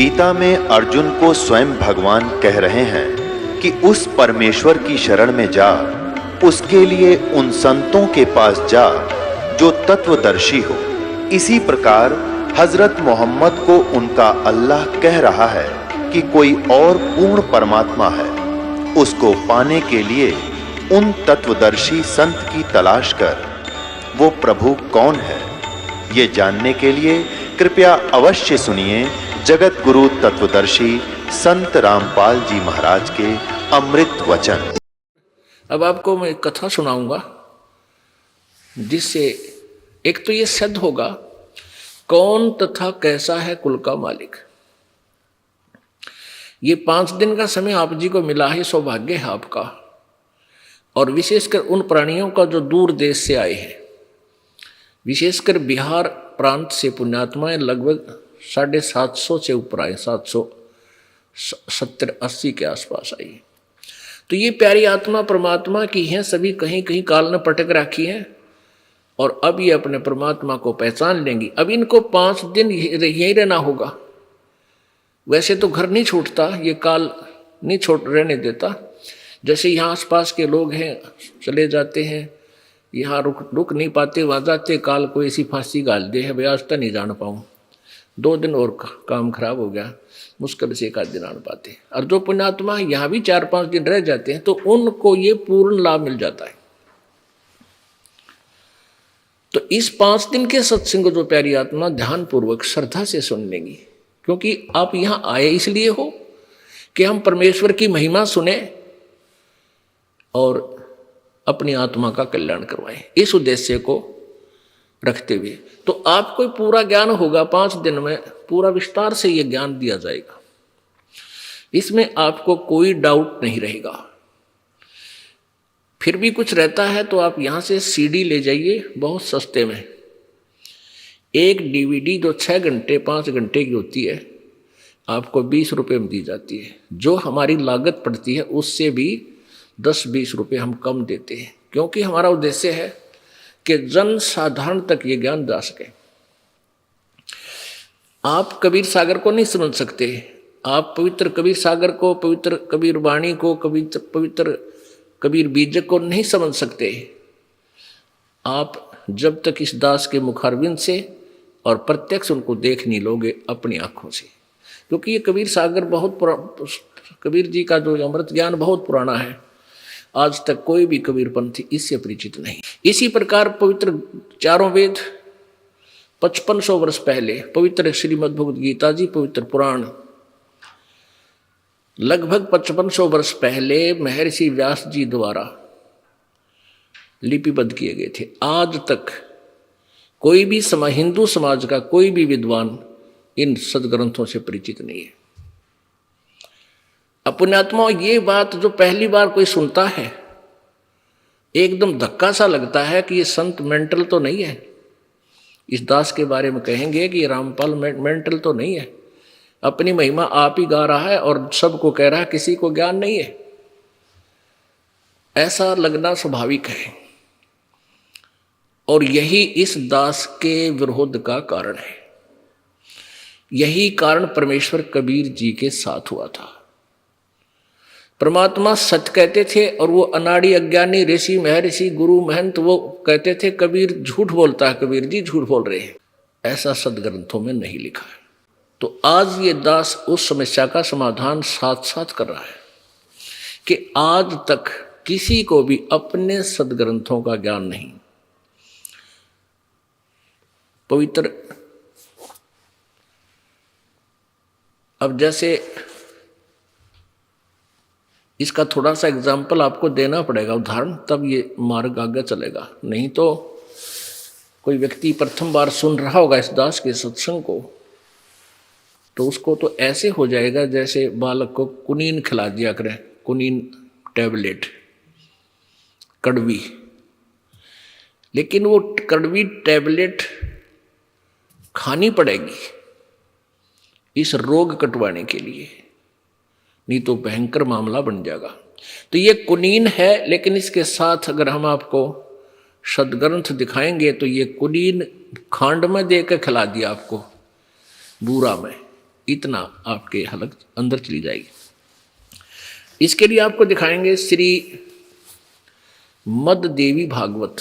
गीता में अर्जुन को स्वयं भगवान कह रहे हैं कि उस परमेश्वर की शरण में जा, उसके लिए उन संतों के पास जा जो तत्वदर्शी हो। इसी प्रकार हजरत मोहम्मद को उनका अल्लाह कह रहा है कि कोई और पूर्ण परमात्मा है, उसको पाने के लिए उन तत्वदर्शी संत की तलाश कर। वो प्रभु कौन है, ये जानने के लिए कृपया अवश्य सुनिए जगत गुरु तत्वदर्शी संत रामपाल जी महाराज के अमृत वचन। अब आपको मैं एक कथा सुनाऊंगा जिससे एक तो ये सिद्ध होगा कौन तथा कैसा है कुल का मालिक। ये 5 दिन का समय आप जी को मिला है, सौभाग्य है आपका, और विशेषकर उन प्राणियों का जो दूर देश से आए हैं, विशेषकर बिहार प्रांत से पुण्यात्माएं लगभग 750 से ऊपर आए, 770-80 के आसपास आई। तो ये प्यारी आत्मा परमात्मा की हैं, सभी कहीं कहीं काल ने पटक रखी हैं और अब ये अपने परमात्मा को पहचान लेंगी। अब इनको 5 दिन यहीं रहना होगा। वैसे तो घर नहीं छूटता, ये काल नहीं छोड़ रहने देता। जैसे यहाँ आसपास के लोग हैं चले जाते हैं, यहाँ रुक नहीं पाते, वहाँ जाते काल को ऐसी फांसी गाल दे है, भाई आज तक नहीं जान पाऊँ, 2 दिन और काम खराब हो गया, मुश्किल से 1 आध दिन आन पाते। और जो पुण्यात्मा यहाँ भी 4-5 दिन रह जाते हैं तो उनको ये पूर्ण लाभ मिल जाता है। तो इस 5 दिन के सत्संग जो प्यारी आत्मा ध्यान पूर्वक श्रद्धा से सुन लेंगी, क्योंकि आप यहाँ आए इसलिए हो कि हम परमेश्वर की महिमा सुने और अपनी आत्मा का कल्याण करवाएं। इस उद्देश्य को रखते हुए तो आपको पूरा ज्ञान होगा। 5 दिन में पूरा विस्तार से ये ज्ञान दिया जाएगा, इसमें आपको कोई डाउट नहीं रहेगा। फिर भी कुछ रहता है तो आप यहाँ से CD ले जाइए बहुत सस्ते में। एक DVD जो 6 घंटे 5 घंटे की होती है आपको 20 रुपये में दी जाती है। जो हमारी लागत पड़ती है उससे भी 10-20 रुपये हम कम देते हैं, क्योंकि हमारा उद्देश्य है कि जन साधारण तक ये ज्ञान जा सके। आप कबीर सागर को नहीं समझ सकते, आप पवित्र कबीर सागर को, पवित्र कबीर वाणी को, पवित्र कबीर बीजक को नहीं समझ सकते आप जब तक इस दास के मुखारविंद से और प्रत्यक्ष उनको देख नहीं लोगे अपनी आंखों से। क्योंकि ये कबीर सागर बहुत कबीर जी का जो अमृत ज्ञान बहुत पुराना है, आज तक कोई भी कबीरपंथी इससे परिचित नहीं। इसी प्रकार पवित्र 4 वेद 5500 वर्ष पहले पवित्र श्रीमद् भगवद गीता जी, पवित्र पुराण लगभग 5500 वर्ष पहले महर्षि व्यास जी द्वारा लिपिबद्ध किए गए थे। आज तक कोई भी हिंदू समाज का कोई भी विद्वान इन सदग्रंथों से परिचित नहीं है। पुण्यात्मा, ये बात जो पहली बार कोई सुनता है एकदम धक्का सा लगता है कि ये संत मेंटल तो नहीं है। इस दास के बारे में कहेंगे कि रामपाल मेंटल तो नहीं है, अपनी महिमा आप ही गा रहा है और सबको कह रहा है, किसी को ज्ञान नहीं है। ऐसा लगना स्वाभाविक है और यही इस दास के विरोध का कारण है। यही कारण परमेश्वर कबीर जी के साथ हुआ था। परमात्मा सत्य कहते थे और वो अनाड़ी अज्ञानी ऋषि महर्षि गुरु महंत वो कहते थे कबीर झूठ बोलता है, कबीर जी झूठ बोल रहे हैं। ऐसा सदग्रंथों में नहीं लिखा है। तो आज ये दास उस समस्या का समाधान साथ साथ कर रहा है कि आज तक किसी को भी अपने सदग्रंथों का ज्ञान नहीं। पवित्र अब जैसे इसका थोड़ा सा एग्जाम्पल आपको देना पड़ेगा, उदाहरण, तब ये मार्ग आगे चलेगा। नहीं तो कोई व्यक्ति प्रथम बार सुन रहा होगा इस दास के सत्संग को तो उसको तो ऐसे हो जाएगा जैसे बालक को कुनीन खिला दिया करें, कुनीन टैबलेट कड़वी। लेकिन वो कड़वी टैबलेट खानी पड़ेगी इस रोग कटवाने के लिए, नहीं तो भयंकर मामला बन जाएगा। तो ये कुनीन है, लेकिन इसके साथ अगर हम आपको सदग्रंथ दिखाएंगे तो ये कुनीन खांड में दे के खिला दिया आपको, बूरा में, इतना आपके हलक अंदर चली जाएगी। इसके लिए आपको दिखाएंगे श्री मद देवी भागवत,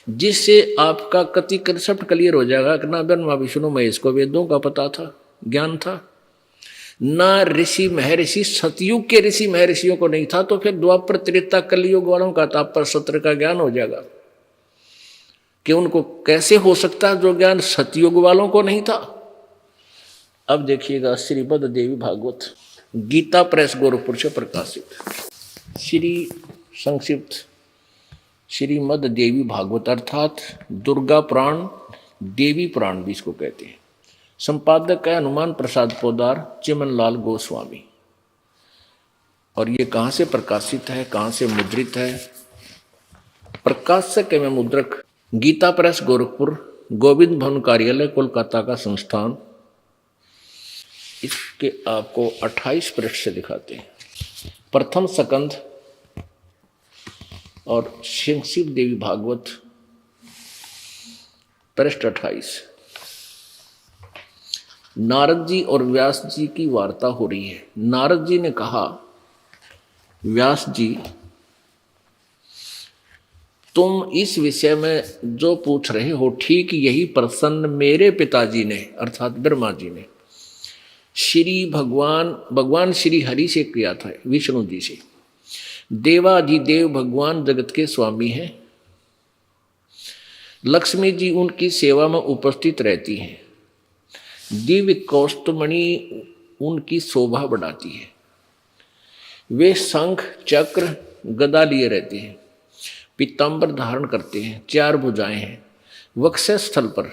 जिससे आपका कति कंसेप्ट क्लियर हो जाएगा कि ना ब्रह्मा विष्णु महेश को वेदों का पता था, ज्ञान था, ना ऋषि महर्षि सतयुग के ऋषि महर्षियों को नहीं था, तो फिर द्वापर त्रेता कलयुग वालों का तापर सत्र का ज्ञान हो जाएगा कि उनको कैसे हो सकता है जो ज्ञान सतयुग वालों को नहीं था। अब देखिएगा श्रीमद देवी भागवत, गीता प्रेस गोरखपुर से प्रकाशित। श्री संक्षिप्त श्रीमद देवी भागवत अर्थात दुर्गा पुराण, देवी पुराण भी इसको कहते हैं। संपादक है हनुमान प्रसाद पोदार, चिमनलाल गोस्वामी। और ये कहाँ से प्रकाशित है, कहाँ से मुद्रित है? प्रकाशक एवं मुद्रक गीता प्रेस गोरखपुर, गोविंद भवन कार्यालय कोलकाता का संस्थान। इसके आपको 28 पृष्ठ से दिखाते हैं। प्रथम स्कंध और संक्षिप्त देवी भागवत पृष्ठ 28। नारद जी और व्यास जी की वार्ता हो रही है। नारद जी ने कहा, व्यास जी तुम इस विषय में जो पूछ रहे हो ठीक यही प्रश्न मेरे पिताजी ने अर्थात ब्रह्मा जी ने श्री भगवान श्री हरि से किया था, विष्णु जी से। देवाधिदेव भगवान जगत के स्वामी हैं। लक्ष्मी जी उनकी सेवा में उपस्थित रहती हैं। दिव्य कौस्तुमणि उनकी शोभा बढ़ाती है। वे शंख चक्र गदा लिए रहते हैं, पीतांबर धारण करते हैं, 4 भुजाएं हैं। वक्षस्थल पर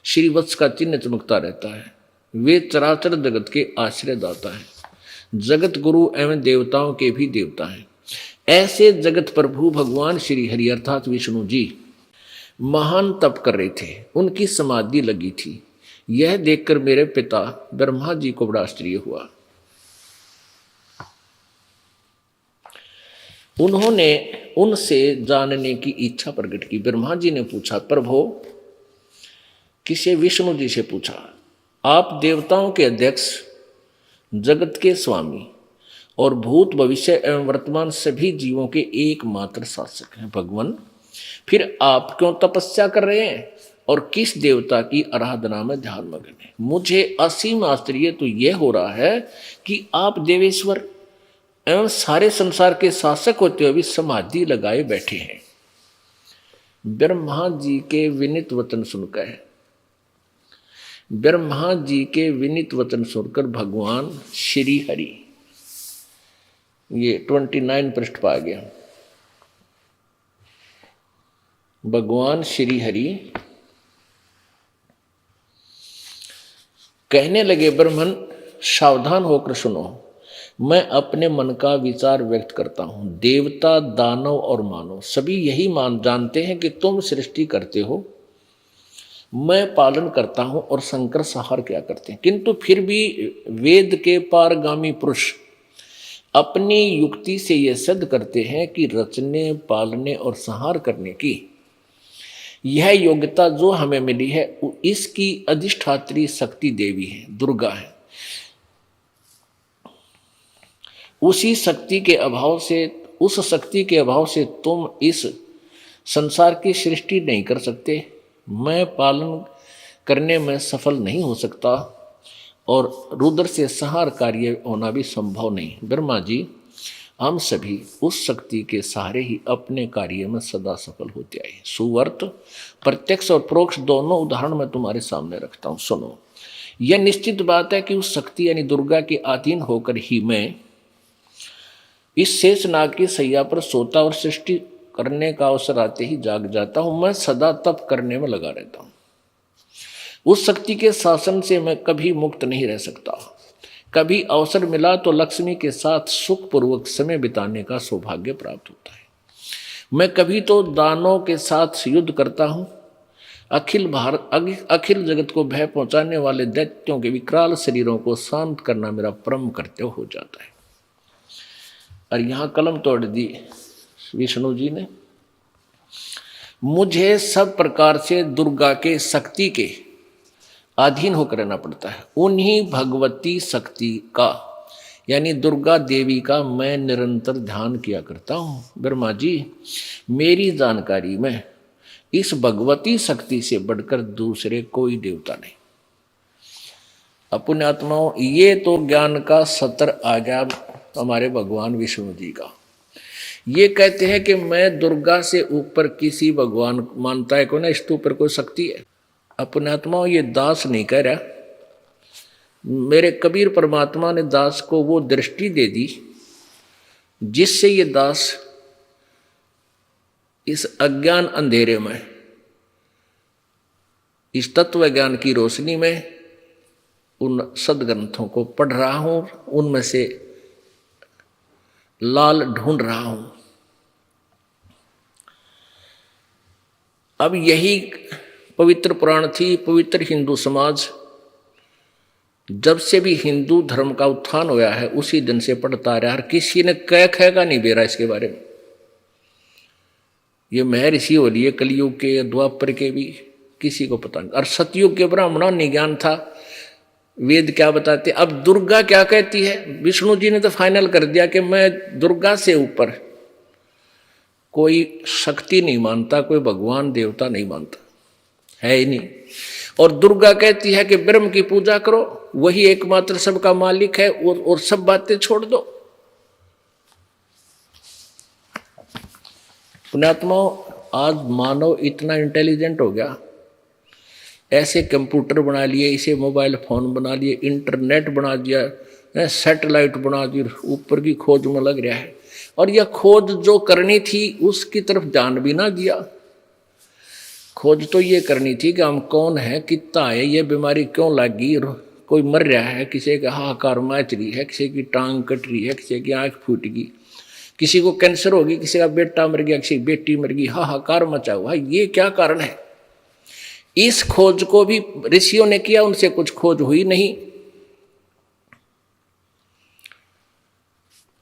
श्रीवत्स का चिन्ह चमकता रहता है। वे चराचर जगत के आश्रयदाता हैं, जगत गुरु एवं देवताओं के भी देवता हैं। ऐसे जगत प्रभु भगवान श्री हरि अर्थात विष्णु जी महान तप कर रहे थे, उनकी समाधि लगी थी। यह देखकर मेरे पिता ब्रह्मा जी को बड़ा आश्चर्य हुआ। उन्होंने उनसे जानने की इच्छा प्रकट की। ब्रह्मा जी ने पूछा, प्रभु, किसे? विष्णु जी से पूछा, आप देवताओं के अध्यक्ष, जगत के स्वामी और भूत भविष्य एवं वर्तमान सभी जीवों के एकमात्र शासक हैं भगवान, फिर आप क्यों तपस्या कर रहे हैं और किस देवता की आराधना में ध्यान मग्न है? मुझे असीम आश्चर्य तो यह हो रहा है कि आप देवेश्वर एवं सारे संसार के शासक होते हुए भी समाधि लगाए बैठे हैं। ब्रह्मा जी के विनीत वचन सुनकर भगवान श्री हरि, ये 29 पृष्ठ पा गया। भगवान श्री हरि कहने लगे, ब्रह्मन सावधान होकर सुनो, मैं अपने मन का विचार व्यक्त करता हूं। देवता, दानव और मानव सभी यही जानते हैं कि तुम सृष्टि करते हो, मैं पालन करता हूं और शंकर संहार क्या करते हैं। किंतु फिर भी वेद के पारगामी पुरुष अपनी युक्ति से यह सिद्ध करते हैं कि रचने, पालने और संहार करने की यह योग्यता जो हमें मिली है, इसकी अधिष्ठात्री शक्ति देवी है, दुर्गा है। उस शक्ति के अभाव से तुम इस संसार की सृष्टि नहीं कर सकते, मैं पालन करने में सफल नहीं हो सकता और रुद्र से संहार कार्य होना भी संभव नहीं। ब्रह्मा जी, हम सभी उस शक्ति के सहारे ही अपने कार्य में सदा सफल होते आए। सुवर्त, प्रत्यक्ष और परोक्ष दोनों उदाहरण मैं तुम्हारे सामने रखता हूँ, सुनो। यह निश्चित बात है कि उस शक्ति यानी दुर्गा के अधीन होकर ही मैं इस शेष नाग की सैया पर सोता और सृष्टि करने का अवसर आते ही जाग जाता हूं। मैं सदा तप करने में लगा रहता हूं। उस शक्ति के शासन से मैं कभी मुक्त नहीं रह सकता। कभी अवसर मिला तो लक्ष्मी के साथ सुखपूर्वक समय बिताने का सौभाग्य प्राप्त होता है। मैं कभी तो दानों के साथ युद्ध करता हूं। अखिल जगत को भय पहुंचाने वाले दैत्यों के विकराल शरीरों को शांत करना मेरा परम कर्तव्य हो जाता है। और यहाँ कलम तोड़ दी विष्णु जी ने। मुझे सब प्रकार से दुर्गा के शक्ति के अधीन होकर रहना पड़ता है। उन्हीं भगवती शक्ति का यानी दुर्गा देवी का मैं निरंतर ध्यान किया करता हूँ। ब्रह्मा जी, मेरी जानकारी में इस भगवती शक्ति से बढ़कर दूसरे कोई देवता नहीं। अपने आत्माओं, ये तो ज्ञान का सत्र आ गया हमारे भगवान विष्णु जी का। ये कहते हैं कि मैं दुर्गा से ऊपर किसी भगवान मानता है कोई ना, इसके ऊपर कोई शक्ति है। अपने आत्माओं, ये दास नहीं कह रहा। मेरे कबीर परमात्मा ने दास को वो दृष्टि दे दी जिससे ये दास इस अज्ञान अंधेरे में, इस तत्व ज्ञान की रोशनी में उन सदग्रंथों को पढ़ रहा हूं, उनमें से लाल ढूंढ रहा हूं। अब यही पवित्र पुराण थी। पवित्र हिंदू समाज जब से भी हिंदू धर्म का उत्थान हुआ है उसी दिन से पढ़ता रहा है। किसी ने कह का नहीं बेरा इसके बारे में। ये महर्षि हो लिए कलयुग के, द्वापर के भी किसी को पता नहीं। और सतयुग के ब्राह्मणों ने ज्ञान था, वेद क्या बताते। अब दुर्गा क्या कहती है? विष्णु जी ने तो फाइनल कर दिया कि मैं दुर्गा से ऊपर कोई शक्ति नहीं मानता, कोई भगवान देवता नहीं मानता, है ही नहीं। और दुर्गा कहती है कि ब्रह्म की पूजा करो, वही एकमात्र सबका मालिक है, और सब बातें छोड़ दो। पुण्यात्माओं, आज मानव इतना इंटेलिजेंट हो गया, ऐसे कंप्यूटर बना लिए, इसे मोबाइल फोन बना लिए, इंटरनेट बना दिया, सैटेलाइट बना दी, ऊपर की खोज में लग रहा है। और यह खोज जो करनी थी उसकी तरफ ध्यान भी ना दिया। खोज तो ये करनी थी कि हम कौन है, कितना है, ये बीमारी क्यों लगी, कोई मर रहा है, किसी का हाहाकार मच रही है, किसी की टांग कट रही है, किसी की आंख फूट गई, किसी को कैंसर होगी, किसी का बेटा मर गया, किसी की बेटी मर गई, हाहाकार मचा हुआ है। ये क्या कारण है? इस खोज को भी ऋषियों ने किया, उनसे कुछ खोज हुई नहीं।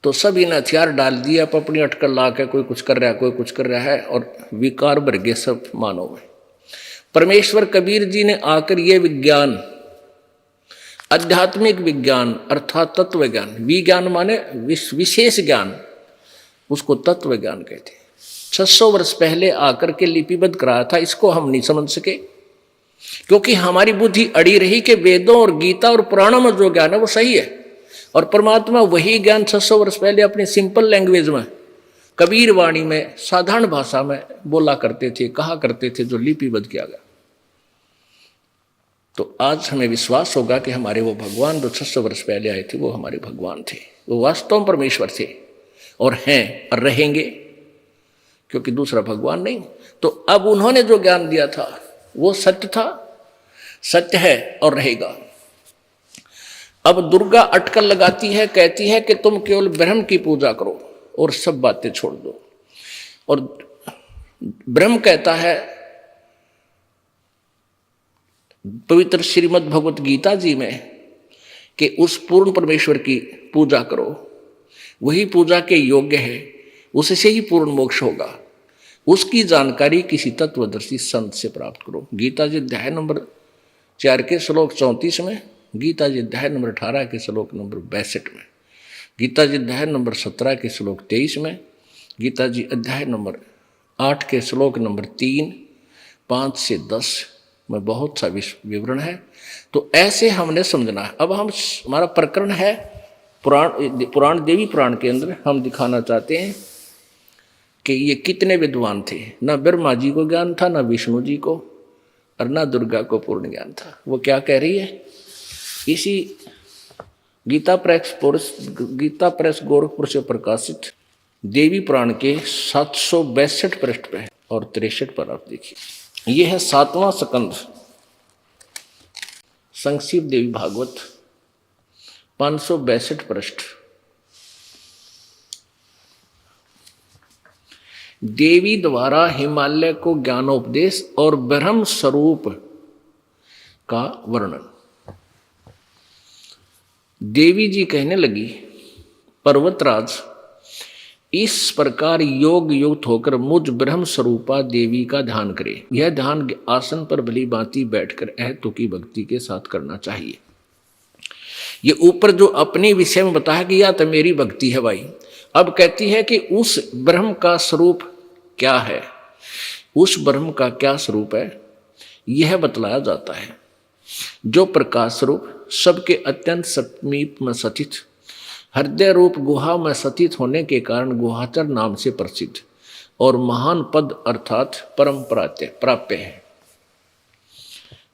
तो सब इन हथियार डाल दिए, अपनी अटकल ला के कोई कुछ कर रहा है, कोई कुछ कर रहा है, और विकार भर गए सब मानव में। परमेश्वर कबीर जी ने आकर ये विज्ञान, आध्यात्मिक विज्ञान अर्थात तत्व ज्ञान, विज्ञान माने विशेष ज्ञान, उसको तत्व ज्ञान कहते हैं। 600 वर्ष पहले आकर के लिपिबद्ध कराया था। इसको हम नहीं समझ सके क्योंकि हमारी बुद्धि अड़ी रही कि वेदों और गीता और पुराणों में जो ज्ञान है वो सही है, और परमात्मा वही ज्ञान 600 वर्ष पहले अपनी सिंपल लैंग्वेज में, कबीर वाणी में, साधारण भाषा में बोला करते थे, कहा करते थे, जो लिपिबद्ध किया गया। तो आज हमें विश्वास होगा कि हमारे वो भगवान जो 600 वर्ष पहले आए थे वो हमारे भगवान थे, वो वास्तव में परमेश्वर थे और हैं और रहेंगे, क्योंकि दूसरा भगवान नहीं। तो अब उन्होंने जो ज्ञान दिया था वो सत्य था, सत्य है और रहेगा। अब दुर्गा अटकल लगाती है, कहती है कि तुम केवल ब्रह्म की पूजा करो और सब बातें छोड़ दो। और ब्रह्म कहता है पवित्र श्रीमद् भगवत गीता जी में कि उस पूर्ण परमेश्वर की पूजा करो, वही पूजा के योग्य है, उससे ही पूर्ण मोक्ष होगा। उसकी जानकारी किसी तत्वदर्शी संत से प्राप्त करो। गीता जी अध्याय नंबर 4 के श्लोक 34 में, गीता जी अध्याय नंबर 18 के श्लोक नंबर 62 में, गीता जी अध्याय नंबर 17 के श्लोक 23 में, गीता जी अध्याय नंबर 8 के श्लोक नंबर 3, 5 से 10 में बहुत सा विवरण है। तो ऐसे हमने समझना है। अब हमारा प्रकरण है पुराण देवी पुराण के अंदर हम दिखाना चाहते हैं कि ये कितने विद्वान थे। ना ब्रह्मा जी को ज्ञान था, ना विष्णु जी को, और ना दुर्गा को पूर्ण ज्ञान था। वो क्या कह रही है? इसी गीता प्रेस गोरखपुर से प्रकाशित देवी पुराण के 762 पृष्ठ पे और 63 पर आप देखिए। ये है 7वां स्कंद संक्षिप्त देवी भागवत, 562 पृष्ठ। देवी द्वारा हिमालय को ज्ञानोपदेश और ब्रह्म स्वरूप का वर्णन। देवी जी कहने लगी, पर्वतराज, इस प्रकार योग युक्त होकर मुझ ब्रह्म स्वरूपा देवी का ध्यान करे। यह ध्यान आसन पर भली भांति बैठकर अहतु की भक्ति के साथ करना चाहिए। ये ऊपर जो अपने विषय में बताया कि या तो मेरी भक्ति है भाई, अब कहती है कि उस ब्रह्म का स्वरूप क्या है, उस ब्रह्म का क्या स्वरूप है, यह बतलाया जाता है। जो प्रकाश स्वरूप सबके अत्यंत समीप में स्थित, हृदय रूप गुहा में स्थित होने के कारण गुहाचर नाम से प्रसिद्ध और महान पद अर्थात परम प्राप्य है।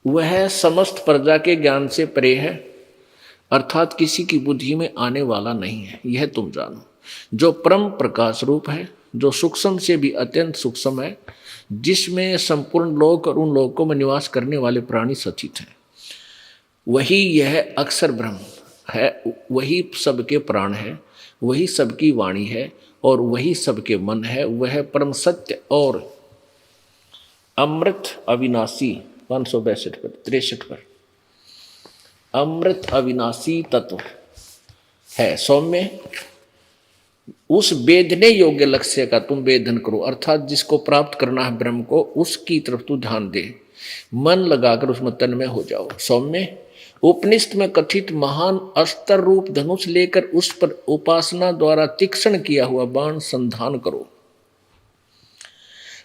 वह समस्त प्रजा के ज्ञान से परे है, अर्थात किसी की बुद्धि में आने वाला नहीं है, यह तुम जानो। जो परम प्रकाश रूप है, जो सूक्ष्म से भी अत्यंत सूक्ष्म है, जिसमें संपूर्ण लोक और उन लोकों में निवास करने वाले प्राणी स्थित हैं, वही यह अक्षर ब्रह्म है, वही सबके प्राण है, वही सबकी वाणी है और वही सबके मन है। वह परम सत्य और अमृत अविनाशी 562 पर 63 पर अमृत अविनाशी तत्व है। सौम्य उस वेदने योग्य लक्ष्य का तुम वेदन करो, अर्थात जिसको प्राप्त करना है ब्रह्म को, उसकी तरफ तू ध्यान दे, मन लगाकर उसमें तन्मय हो जाओ। सौम्य उपनिषद में कथित महान अस्त्र रूप धनुष लेकर उस पर उपासना द्वारा तीक्ष्ण किया हुआ बाण संधान करो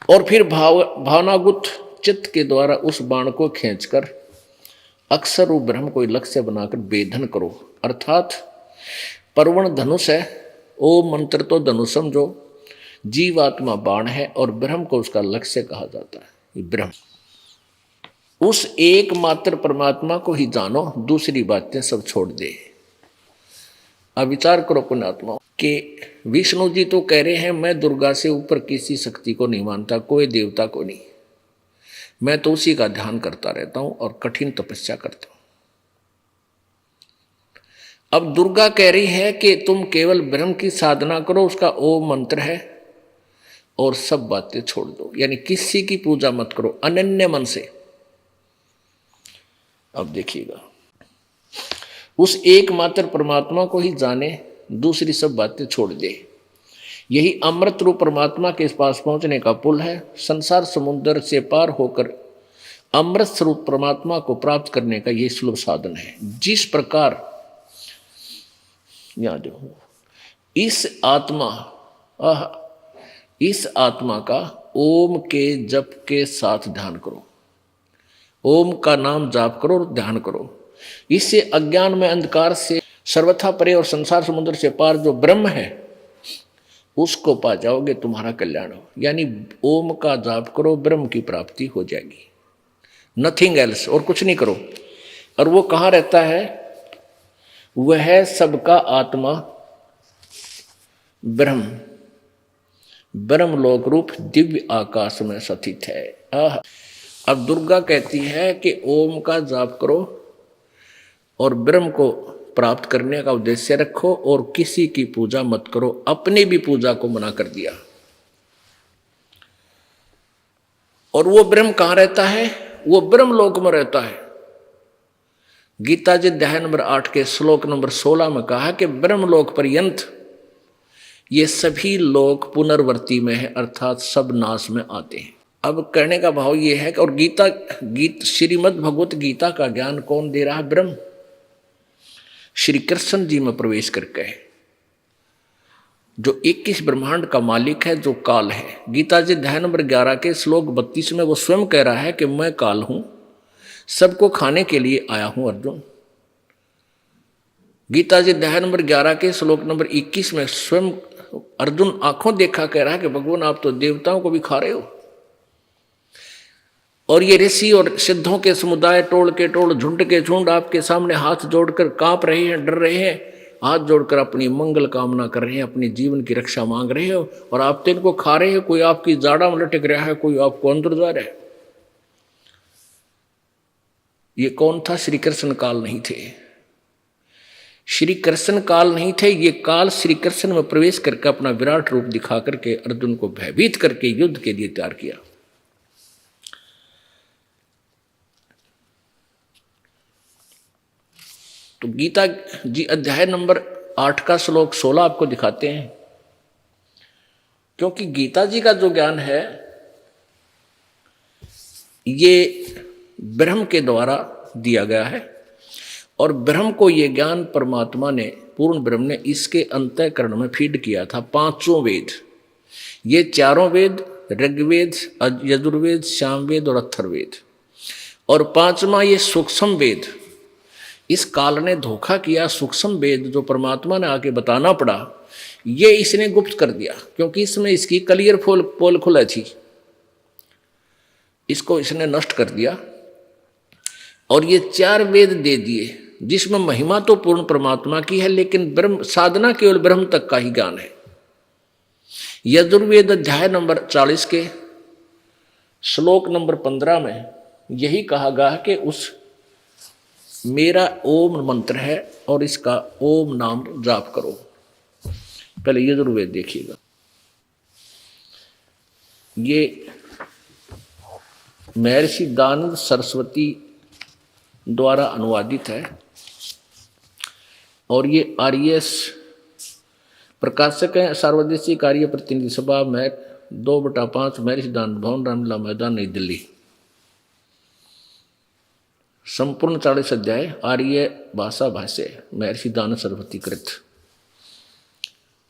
और फिर भावनागुत चित्त के द्वारा उस बाण को खींचकर अक्षर रूप ब्रह्म को लक्ष्य बनाकर वेदन करो। अर्थात परवण धनुष है, ओम मंत्र तो धनुषम जो जीवात्मा बाण है और ब्रह्म को उसका लक्ष्य कहा जाता है। ब्रह्म उस एकमात्र परमात्मा को ही जानो, दूसरी बातें सब छोड़ दे। अब विचार करो पुण्यात्मा कि विष्णु जी तो कह रहे हैं मैं दुर्गा से ऊपर किसी शक्ति को नहीं मानता, कोई देवता को नहीं, मैं तो उसी का ध्यान करता रहता हूं और कठिन तपस्या करता हूं। अब दुर्गा कह रही है कि तुम केवल ब्रह्म की साधना करो, उसका ओम मंत्र है और सब बातें छोड़ दो, यानी किसी की पूजा मत करो, अनन्य मन से। अब देखिएगा, उस एकमात्र परमात्मा को ही जाने, दूसरी सब बातें छोड़ दे। यही अमृत रूप परमात्मा के पास पहुंचने का पुल है। संसार समुद्र से पार होकर अमृत स्वरूप परमात्मा को प्राप्त करने का यह सुलभ साधन है। जिस प्रकार यहां जो इस आत्मा का ओम के जप के साथ ध्यान करो, ओम का नाम जाप करो और ध्यान करो। इससे अज्ञान में अंधकार से सर्वथा परे और संसार समुद्र से पार जो ब्रह्म है उसको पा जाओगे, तुम्हारा कल्याण हो। यानी ओम का जाप करो, ब्रह्म की प्राप्ति हो जाएगी, नथिंग एल्स, और कुछ नहीं करो। और वो कहाँ रहता है? वह सबका आत्मा ब्रह्म, ब्रह्मलोक रूप दिव्य आकाश में स्थित है। अब दुर्गा कहती है कि ओम का जाप करो और ब्रह्म को प्राप्त करने का उद्देश्य रखो और किसी की पूजा मत करो। अपनी भी पूजा को मना कर दिया। और वो ब्रह्म कहाँ रहता है? वो ब्रह्मलोक में रहता है। गीता जी अध्याय नंबर 8 के श्लोक नंबर 16 में कहा कि ब्रह्मलोक पर्यंत ये सभी लोग पुनर्वर्ती में है, अर्थात सब नाश में आते हैं। अब कहने का भाव ये है कि और श्रीमद् भगवत गीता का ज्ञान कौन दे रहा है? ब्रह्म, श्री कृष्ण जी में प्रवेश करके, जो 21 ब्रह्मांड का मालिक है, जो काल है। गीता जी अध्याय नंबर 11 के श्लोक 32 में वो स्वयं कह रहा है कि मैं काल हूं, सबको खाने के लिए आया हूं अर्जुन। गीता जी अध्याय नंबर 11 के श्लोक नंबर 21 में स्वयं अर्जुन आंखों देखा कह रहा है कि भगवान आप तो देवताओं को भी खा रहे हो। और ये ऋषि और सिद्धों के समुदाय टोल के टोल, झुंड के झुंड आपके सामने हाथ जोड़कर कांप रहे हैं, डर रहे हैं, हाथ जोड़कर अपनी मंगल कामना कर रहे हैं, अपने जीवन की रक्षा मांग रहे हो, और आप तो इनको खा रहे हो। कोई आपकी जाड़ा में लटक रहा है, कोई आपको अंदर जा रहा है। ये कौन था? श्री कृष्ण काल नहीं थे। श्री कृष्ण काल नहीं थे, ये काल श्री कृष्ण में प्रवेश करके अपना विराट रूप दिखा करके अर्जुन को भयभीत करके युद्ध के लिए तैयार किया। तो गीता जी अध्याय नंबर 8 का श्लोक 16 आपको दिखाते हैं क्योंकि गीता जी का जो ज्ञान है ये ब्रह्म के द्वारा दिया गया है, और ब्रह्म को ये ज्ञान परमात्मा ने, पूर्ण ब्रह्म ने इसके अंतःकरण में फीड किया था। पांचों वेद, ये चारों वेद, ऋग्वेद, यजुर्वेद, सामवेद और अथर्ववेद, और पांचवा ये सूक्ष्म वेद। इस काल ने धोखा किया, सूक्ष्म वेद जो परमात्मा ने आके बताना पड़ा, ये इसने गुप्त कर दिया, क्योंकि इसमें इसकी क्लियर पोल खुला थी, इसको इसने नष्ट कर दिया। और ये चार वेद दे दिए जिसमें महिमा तो पूर्ण परमात्मा की है, लेकिन ब्रह्म साधना केवल ब्रह्म तक का ही ज्ञान है। यजुर्वेद अध्याय नंबर 40 के श्लोक नंबर 15 में यही कहा गया है कि उस मेरा ओम मंत्र है और इसका ओम नाम जाप करो। पहले यजुर्वेद देखिएगा, ये महर्षि दानंद सरस्वती द्वारा अनुवादित है, और ये आरएस प्रकाशक है, सार्वदेशिक कार्य प्रतिनिधि सभा में 2/5 महर्षि दानंद भवन, रामलीला मैदान, नई दिल्ली। संपूर्ण 40 अध्याय, आर्य भाषा भाष्य, महर्षि दानंद सरस्वती कृत।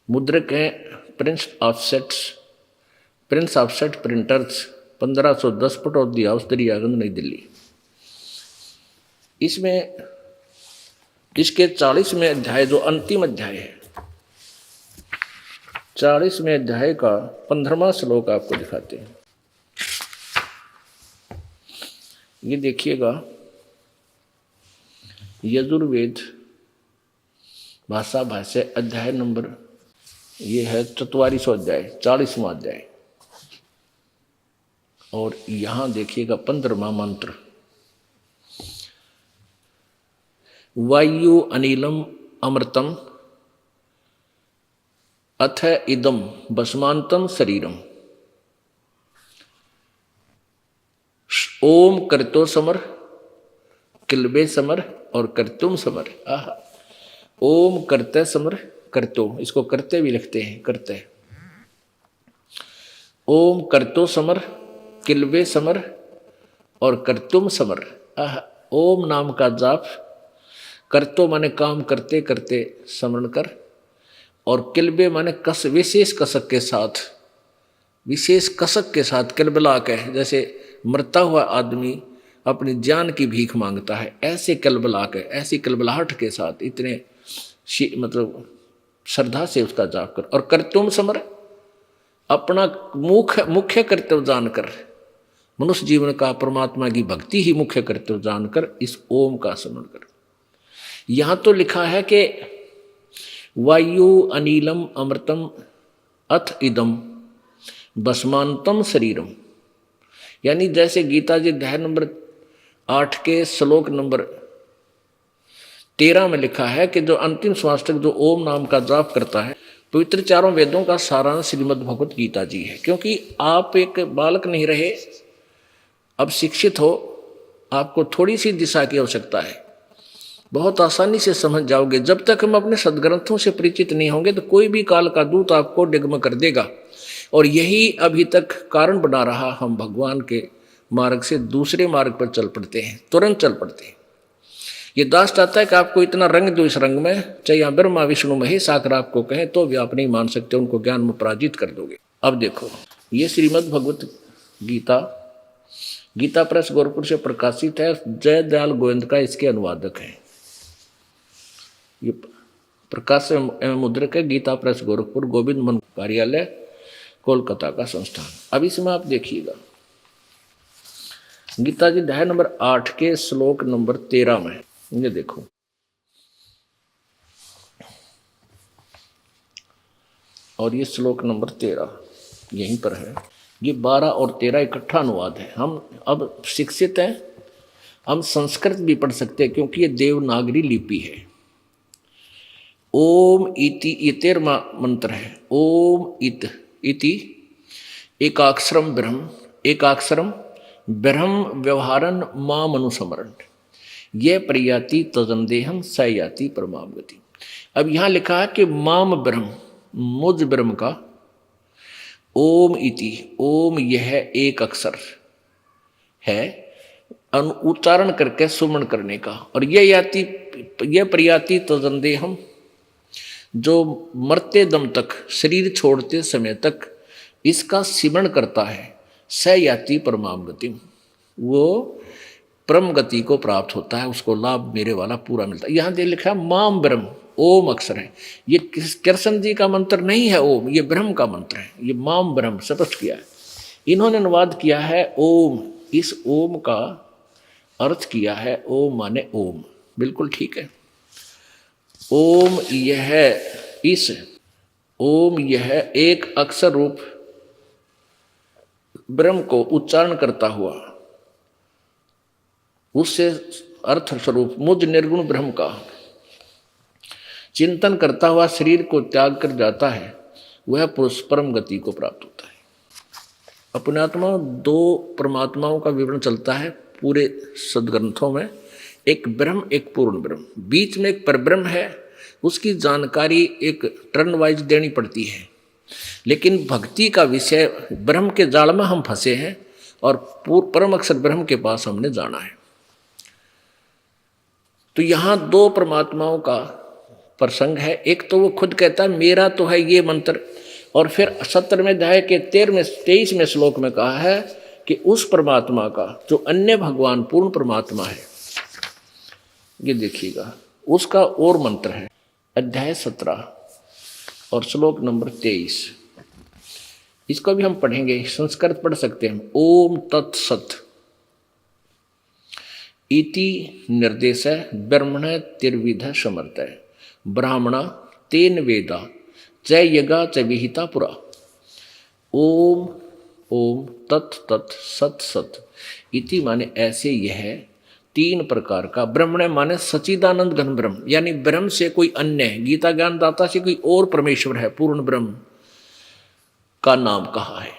मुद्रक हैं Prince offset printers, 1510 foot of the house, Daryaganj, नई दिल्ली। इसमें इसके 40वें अध्याय जो अंतिम अध्याय है, 40वें अध्याय का 15वां श्लोक आपको दिखाते हैं। ये देखिएगा, यजुर्वेद भाषा भाष्य अध्याय नंबर, ये है 44वां अध्याय, 40वां अध्याय। और यहां देखिएगा 15वां मंत्र, वायु अनिलम अमृतम अथ इदम भस्मांतम शरीरम, ओम कर्तो समर, किलबे समर और कर्तुम समर। आहा, ओम करते समर, कर्तो, इसको करते भी लिखते हैं, करते। ओम कर्तो समर, किलबे समर और कर्तुम समर। आहा, ओम नाम का जाप, कर्तो माने काम करते करते स्मरण कर, और किलबे माने कस, विशेष कसक के साथ, विशेष कसक के साथ किलबला के, जैसे मरता हुआ आदमी अपनी जान की भीख मांगता है, ऐसे किलबला के, ऐसी किलबलाहट के साथ, इतने मतलब श्रद्धा से उसका जाप कर। और कर्तुम समर, अपना मुख्य कर्तव्य जानकर, मनुष्य जीवन का परमात्मा की भक्ति ही मुख्य कर्तव्य जानकर इस ओम का स्मरण कर। यहां तो लिखा है कि वायु अनिलम अमृतम अथ इदम भस्मांतम शरीरम, यानी जैसे गीता जी अध्याय नंबर 8 के श्लोक नंबर 13 में लिखा है कि जो अंतिम श्वास तक जो ओम नाम का जाप करता है, पवित्र चारों वेदों का सारांश श्रीमद् भगवत गीता जी है। क्योंकि आप एक बालक नहीं रहे, अब शिक्षित हो, आपको थोड़ी सी दिशा की आवश्यकता है, बहुत आसानी से समझ जाओगे। जब तक हम अपने सदग्रंथों से परिचित नहीं होंगे तो कोई भी काल का दूत आपको डिगम कर देगा, और यही अभी तक कारण बना रहा, हम भगवान के मार्ग से दूसरे मार्ग पर चल पड़ते हैं, तुरंत चल पड़ते हैं। ये दास चाहता है कि आपको इतना रंग दो इस रंग में, चाहे यहाँ ब्रह्मा विष्णु महेश आकर आपको कहें तो भी आप नहीं मान सकते, उनको ज्ञान में पराजित कर दोगे। अब देखो, ये श्रीमद् भगवत गीता, गीता प्रेस गोरखपुर से प्रकाशित है, जय दयाल गोविंद का इसके अनुवादक है। ये प्रकाश एवं मुद्रक है, गीता प्रेस गोरखपुर, गोविंद मन कार्यालय, कोलकाता का संस्थान। अब इसमें आप देखिएगा, गीता जी अध्याय नंबर 8 के श्लोक नंबर 13 में ये देखो, और ये श्लोक नंबर 13 यहीं पर है। ये 12 और 13 इकट्ठा अनुवाद है। हम अब शिक्षित हैं, हम संस्कृत भी पढ़ सकते हैं, क्योंकि ये देवनागरी लिपि है। ओम इति, ये 13वां मंत्र है। ओम इति एकाक्षरम ब्रह्म, एकाक्षरम ब्रह्म व्यवहारन माम अनुस्मरण, ये प्रयाति तजनदेहम स याति परमाम गति। अब यहाँ लिखा है कि माम ब्रह्म, मुझ ब्रह्म का, ओम इति, ओम यह एक अक्षर है उच्चारण करके सुमन करने का। और यह प्रयाति तो जंदेहम, जो मरते दम तक शरीर छोड़ते समय तक इसका सिमरण करता है, स याति परमाम गति, वो परम गति को प्राप्त होता है, उसको लाभ मेरे वाला पूरा मिलता है। यहाँ दे लिखा है माम ब्रह्म, ओम अक्षर है, ये कृष्ण जी का मंत्र नहीं है ओम, ये ब्रह्म का मंत्र है, ये माम ब्रह्म स्पष्ट किया है। इन्होंने अनुवाद किया है ओम, इस ओम का अर्थ किया है ओम माने ओम, बिल्कुल ठीक है। ओम यह एक अक्षर रूप ब्रह्म को उच्चारण करता हुआ, उससे अर्थ स्वरूप मुझ निर्गुण ब्रह्म का चिंतन करता हुआ शरीर को त्याग कर जाता है, वह पुरुष परम गति को प्राप्त होता है। अपने आत्मा दो परमात्माओं का विवरण चलता है पूरे सदग्रंथों में, एक ब्रह्म एक पूर्ण ब्रह्म, बीच में एक परब्रह्म है, उसकी जानकारी एक टर्न वाइज देनी पड़ती है। लेकिन भक्ति का विषय ब्रह्म के जाल में हम फंसे हैं और परम अक्षर ब्रह्म के पास हमने जाना है। तो यहाँ दो परमात्माओं का प्रसंग है। एक तो वो खुद कहता है मेरा तो है ये मंत्र, और फिर 17वें अध्याय के 23वें श्लोक में कहा है कि उस परमात्मा का जो अन्य भगवान पूर्ण परमात्मा है, ये देखिएगा उसका और मंत्र है, अध्याय 17 और श्लोक नंबर 23। इसको भी हम पढ़ेंगे, संस्कृत पढ़ सकते हैं। ओम तत्सत इति निर्देश ब्रह्मण तिर्विध समर्थ ब्राह्मणा तेन वेदा च यगा च विहिता पुरा। ओम ओम तत् तत् सत सत इति माने ऐसे यह तीन प्रकार का, ब्रह्मण माने सच्चिदानंद घन ब्रह्म, यानी ब्रह्म से कोई अन्य, गीता ज्ञान दाता से कोई और परमेश्वर है, पूर्ण ब्रह्म का नाम कहा है।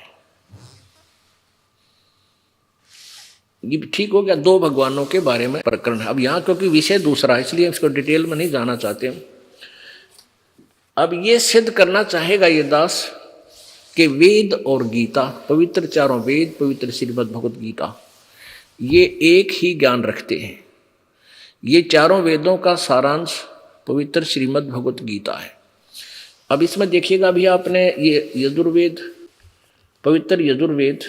ये ठीक हो गया, दो भगवानों के बारे में प्रकरण है। अब यहाँ क्योंकि विषय दूसरा है इसलिए इसको डिटेल में नहीं जाना चाहते हम। अब ये सिद्ध करना चाहेगा ये दास कि वेद और गीता, पवित्र चारों वेद, पवित्र श्रीमद् भगवत गीता, ये एक ही ज्ञान रखते हैं। ये चारों वेदों का सारांश पवित्र श्रीमद् भगवत गीता है। अब इसमें देखिएगा, अभी आपने ये यजुर्वेद, पवित्र यजुर्वेद,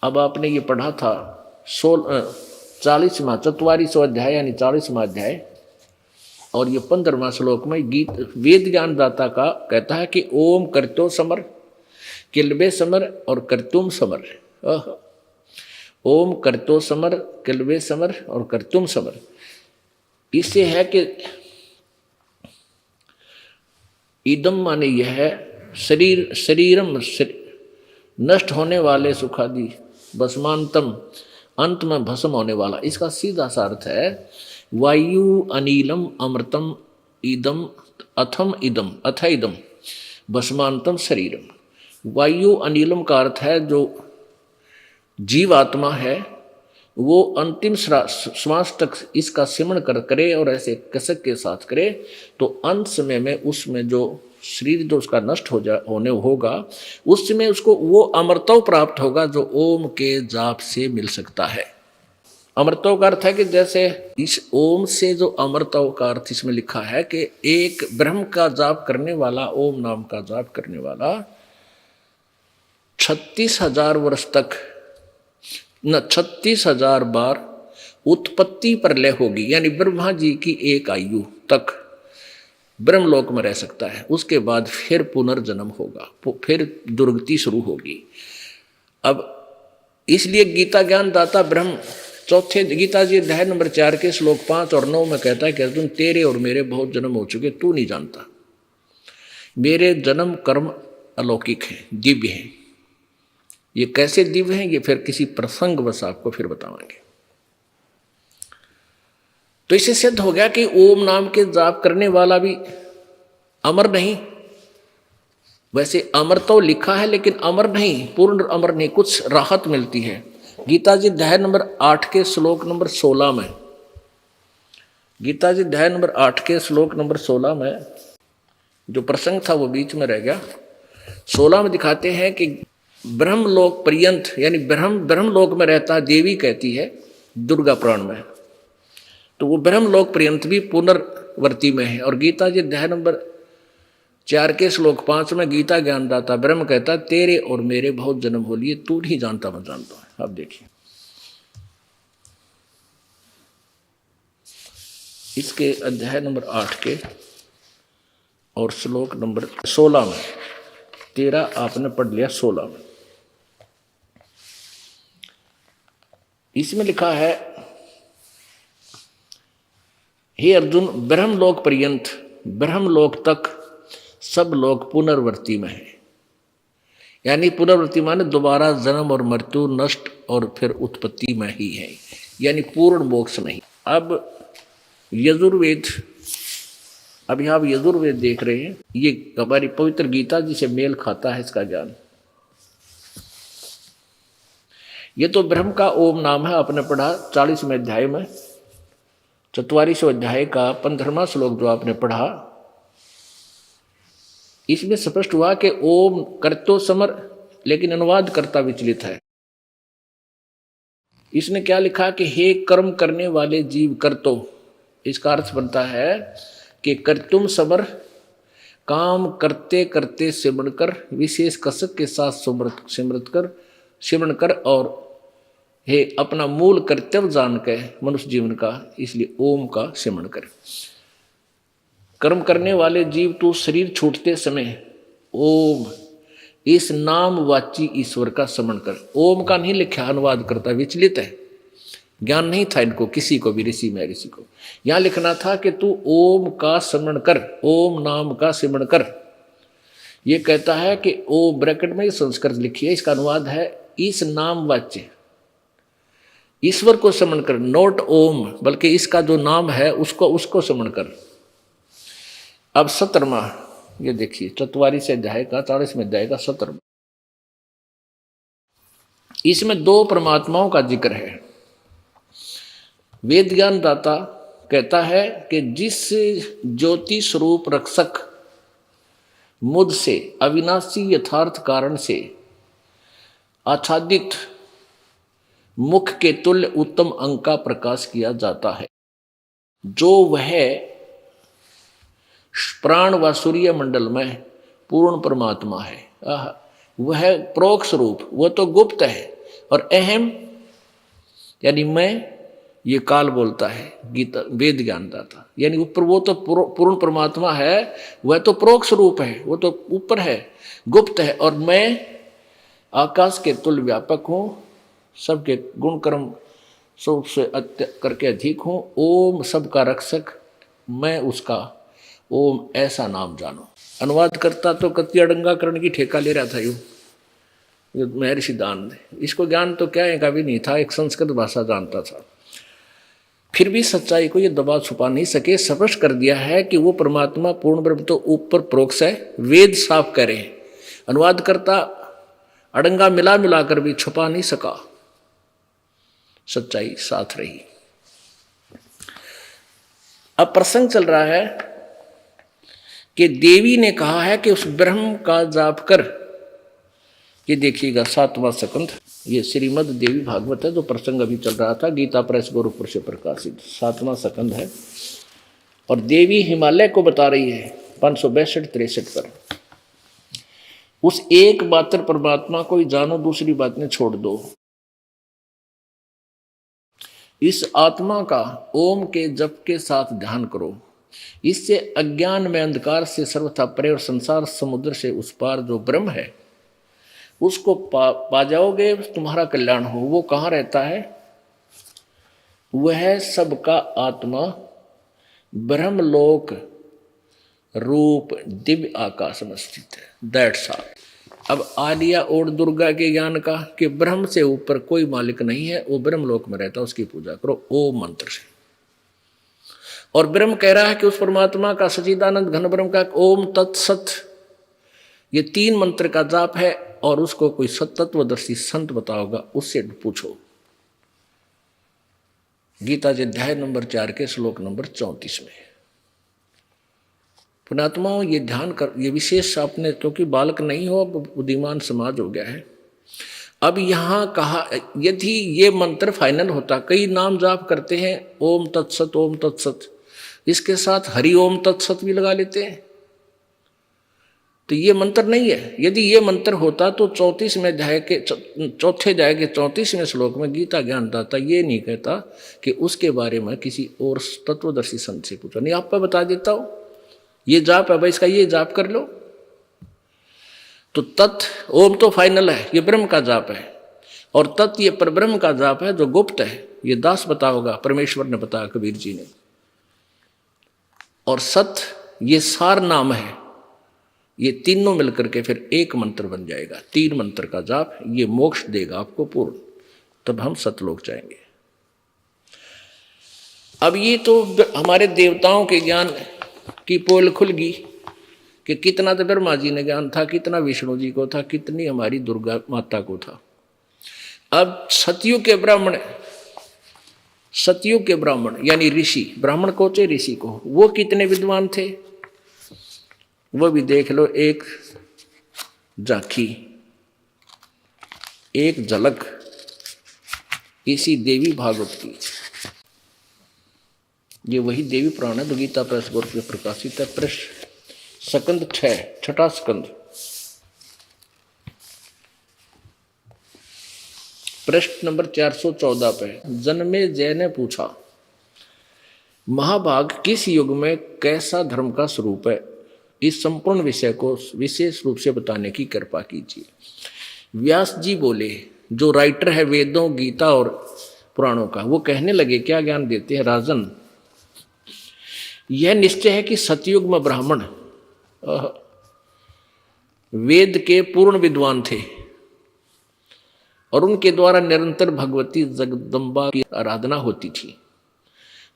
अब आपने ये पढ़ा था 40वां 44वां अध्याय यानी 40वां अध्याय, और ये 15वां श्लोक में गीत वेद ज्ञान दाता का कहता है कि ओम कर्तो समर, किल्बे समर और कर्तुम समर। ओम कर्तो समर, किल्बे समर और कर्तुम समर। इससे है कि इदम माने यह है शरीरम नष्ट होने वाले सुखादि, भस्मांतम अंत में भस्म होने वाला। इसका सीधा सा अर्थ है वायु अनिलम अमृतम इदम अथम इदम अथ इदम भस्मांतम शरीरम। वायु अनिलम का अर्थ है जो जीवात्मा है वो अंतिम श्वास तक इसका सिमरण करे और ऐसे कसक के साथ करे, तो अंत समय में उसमें जो शरीर जो उसका नष्ट होने होगा, उस समय उसको वो अमृतव प्राप्त होगा जो ओम के जाप से मिल सकता है। अमृतव का अर्थ है कि जैसे इस ओम से जो अमृतव का अर्थ इसमें लिखा है कि एक ब्रह्म का जाप करने वाला, ओम नाम का जाप करने वाला 36,000 वर्ष तक न 36,000 बार उत्पत्ति प्रलय होगी, यानी ब्रह्मा जी की एक आयु तक ब्रह्मलोक में रह सकता है। उसके बाद फिर पुनर्जन्म होगा, फिर दुर्गति शुरू होगी। अब इसलिए गीता ज्ञान दाता ब्रह्म चौथे गीता जी अध्याय नंबर 4 के श्लोक 5 और 9 में कहता है कि अर्जुन तेरे और मेरे बहुत जन्म हो चुके, तू नहीं जानता। मेरे जन्म कर्म अलौकिक हैं, दिव्य हैं। ये कैसे दिव्य हैं ये फिर किसी प्रसंग बस आपको फिर बताएंगे। तो इससे सिद्ध हो गया कि ओम नाम के जाप करने वाला भी अमर नहीं, वैसे अमर तो लिखा है लेकिन अमर नहीं, पूर्ण अमर नहीं, कुछ राहत मिलती है। गीता जी अध्याय नंबर 8 के श्लोक नंबर 16 में, गीता जी अध्याय नंबर 8 के श्लोक नंबर 16 में जो प्रसंग था वो बीच में रह गया। 16 में दिखाते हैं कि ब्रह्मलोक पर्यंत, यानी ब्रह्मलोक में रहता देवी कहती है दुर्गा पुराण में, तो वो ब्रह्मलोक पर्यंत भी पुनर्वर्ती में है। और गीता जी अध्याय नंबर 4 के श्लोक 5 में गीता ज्ञानदाता ब्रह्म कहता तेरे और मेरे बहुत जन्म हो लिए, तू नहीं जानता मैं जानता हूं। अब देखिए इसके अध्याय नंबर 8 के और श्लोक नंबर 16 में, 13 आपने पढ़ लिया, 16 में इसमें लिखा है, हे अर्जुन ब्रह्मलोक पर्यंत, ब्रह्मलोक तक सब लोग पुनर्वर्ती में है। यानी पुनर्वर्ती माने दोबारा जन्म और मृत्यु, नष्ट और फिर उत्पत्ति में ही है, यानी पूर्ण मोक्ष नहीं। अब यजुर्वेद, अभी आप यजुर्वेद देख रहे हैं, ये हमारी पवित्र गीता जी से मेल खाता है इसका ज्ञान। ये तो ब्रह्म का ओम नाम है, आपने पढ़ा 40वें अध्याय में, 44वें अध्याय का 15वां श्लोक जो आपने पढ़ा, इसमें स्पष्ट हुआ कि ओम करतो समर, लेकिन अनुवाद करता विचलित है। इसने क्या लिखा कि हे कर्म करने वाले जीव करतो, इसका अर्थ बनता है कि कर्तुम समर, काम करते करते सिमरण कर, विशेष कसक के साथ सिमरण कर, और हे अपना मूल कर्तव्य जान के मनुष्य जीवन का, इसलिए ओम का सिमरण कर। कर्म करने वाले जीव तू शरीर छूटते समय ओम, इस नाम वाची ईश्वर का स्मरण कर। ओम का नहीं लिखा, अनुवाद करता विचलित है, ज्ञान नहीं था इनको किसी को भी, ऋषि में ऋषि को। यहां लिखना था कि तू ओम का स्मरण कर, ओम नाम का सिमरण कर। ये कहता है कि ओ ब्रैकेट में संस्कृत लिखी है, इसका अनुवाद है इस नाम वाच्य ईश्वर को स्मरण कर, नोट ओम, बल्कि इसका जो नाम है उसको स्मरण कर। अब 17वां ये देखिए 44 अध्याय का 40वें अध्याय का 17वां, इसमें 2 परमात्माओं का जिक्र है। वेद ज्ञान दाता कहता है कि जिस ज्योति स्वरूप रक्षक मुझ से अविनाशी यथार्थ कारण से आच्छादित मुख के तुल्य उत्तम अंग का प्रकाश किया जाता है, जो वह प्राण व सूर्य मंडल में पूर्ण परमात्मा है। वह प्रोक्ष रूप, वो तो गुप्त है, और अहम यानी मैं, ये काल बोलता है गीता वेद ज्ञानदाता, यानी ऊपर वो तो पूर्ण परमात्मा है, वह तो प्रोक्ष रूप है, वो तो ऊपर है, गुप्त है, और मैं आकाश के तुल्य व्यापक हूँ, सबके गुण कर्म सबसे करके अधिक हूँ। ओम सबका रक्षक, मैं उसका ओम ऐसा नाम जानो। अनुवाद करता तो कत्याडंगा करण की ठेका ले रहा था यूँ महर्षि दान, इसको ज्ञान तो क्या है का भी नहीं था, एक संस्कृत भाषा जानता था, फिर भी सच्चाई को ये दबा छुपा नहीं सके, स्पष्ट कर दिया है कि वो परमात्मा पूर्ण ब्रह्म तो ऊपर प्रोक्ष है, वेद साफ कह रहे हैं। अनुवाद करता अड़ंगा मिला कर भी छुपा नहीं सका, सच्चाई साथ रही। अब प्रसंग चल रहा है कि देवी ने कहा है कि उस ब्रह्म का जाप कर। ये देखिएगा 7वां स्कंध, ये श्रीमद देवी भागवत है, जो प्रसंग अभी चल रहा था, गीता प्रेस गोरखपुर से प्रकाशित 7वां स्कंध है। और देवी हिमालय को बता रही है 562-63 पर, उस एक मात्र परमात्मा को ही जानो, दूसरी बातें छोड़ दो। इस आत्मा का ओम के जप के साथ ध्यान करो, इससे अज्ञान में अंधकार से सर्वथा परे और संसार समुद्र से उस पार जो ब्रह्म है उसको पा जाओगे, तुम्हारा कल्याण हो। वो कहाँ रहता है? वह सबका आत्मा ब्रह्मलोक रूप दिव्य आकाश में स्थित है। That's all. अब आलिया और दुर्गा के ज्ञान का कि ब्रह्म से ऊपर कोई मालिक नहीं है, वो ब्रह्मलोक में रहता है, उसकी पूजा करो ओम मंत्र से। और ब्रह्म कह रहा है कि उस परमात्मा का सच्चिदानंद घन ब्रह्म का ओम तत्सत, ये 3 मंत्र का जाप है। और उसको कोई सत्तत्वदर्शी संत बताओगा, उससे पूछो। गीता जी अध्याय नंबर 4 के श्लोक नंबर 34 में पुण्यात्माओं, ये ध्यान कर, ये विशेष आपने, क्योंकि बालक नहीं हो, अब बुद्धिमान समाज हो गया है। अब यहाँ कहा, यदि ये मंत्र फाइनल होता, कई नाम जाप करते हैं, ओम तत्सत ओम तत्सत, इसके साथ हरि ओम तत्सत भी लगा लेते हैं, तो ये मंत्र नहीं है। यदि ये मंत्र होता तो 34वें अध्याय के चौथे अध्याय के 34वें श्लोक में गीता ज्ञानदाता ये नहीं कहता कि उसके बारे में किसी और तत्वदर्शी संत से पूछो। नहीं, आपको बता देता हूं, ये जाप है भाई, इसका ये जाप कर लो। तो तत् ओम तो फाइनल है, ये ब्रह्म का जाप है, और तत् ये परब्रह्म का जाप है जो गुप्त है, ये दास बता होगा, परमेश्वर ने बताया, कबीर जी ने। और सत ये सार नाम है, ये तीनों मिलकर के फिर एक मंत्र बन जाएगा। 3 मंत्र का जाप, ये मोक्ष देगा आपको पूर्ण, तब हम सतलोक जाएंगे। अब ये तो हमारे देवताओं के ज्ञान की पोल खुल गई कि कितना तो ब्रह्मा जी ने ज्ञान था, कितना विष्णु जी को था, कितनी हमारी दुर्गा माता को था। अब सतयुग के ब्राह्मण, सतयुग के ब्राह्मण यानी ऋषि, ब्राह्मण को चाहे ऋषि को, वो कितने विद्वान थे वो भी देख लो। एक झांकी, एक झलक इसी देवी भागवत की, ये वही देवी पुराण है, तो गीता प्रेस बोर्ड पे प्रकाशित है। पृष्ठ स्कंद 6, छठा स्कंद, पृष्ठ नंबर 414 पे। जन्मे जय ने पूछा, महाभाग किस युग में कैसा धर्म का स्वरूप है, इस संपूर्ण विषय को विशेष रूप से बताने की कृपा कीजिए। व्यास जी बोले, जो राइटर है वेदों, गीता और पुराणों का, वो कहने लगे, क्या ज्ञान देते हैं राजन, यह निश्चय है कि सतयुग में ब्राह्मण वेद के पूर्ण विद्वान थे और उनके द्वारा निरंतर भगवती जगदम्बा की आराधना होती थी।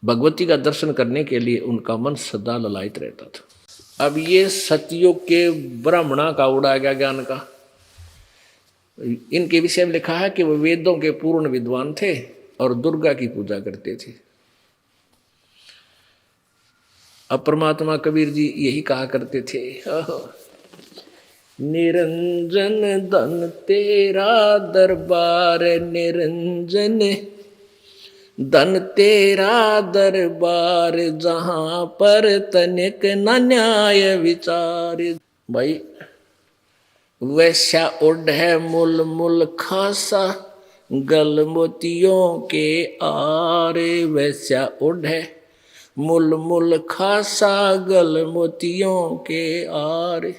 भगवती का दर्शन करने के लिए उनका मन सदा ललायित रहता था। अब ये सतयुग के ब्राह्मणा का उड़ा गया ज्ञान का। इनके विषय में लिखा है कि वो वेदों के पूर्ण विद्वान थे और दुर्गा की पूजा करते थे। अब परमात्मा कबीर जी यही कहा करते थे, निरंजन धन तेरा दरबार, निरंजन धन तेरा दरबार, जहां पर तनिक न न्याय विचार। भाई वैश्या उड है मुल मुल खासा, गल मोतियों के आरे। वैश्या उड है मुल मुल खासा, गल मोतियों के आरे।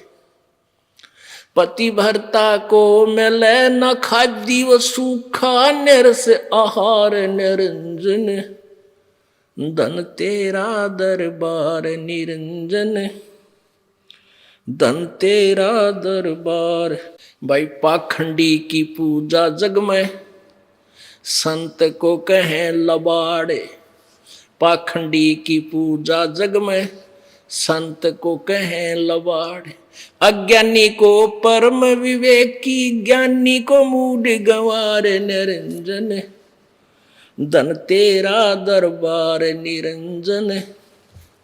पति भरता को मिले न खादी, वो सूखा निरस आहार। निरंजन धन तेरा दरबार, निरंजन धन तेरा दरबार। भाई पाखंडी की पूजा जग में, संत को कहें लबाड़े। पाखंडी की पूजा जग में, संत को कहें लबाड़े। अज्ञानी को परम विवेकी, ज्ञानी को मूड गंवार। निरंजन धन तेरा दरबार, निरंजन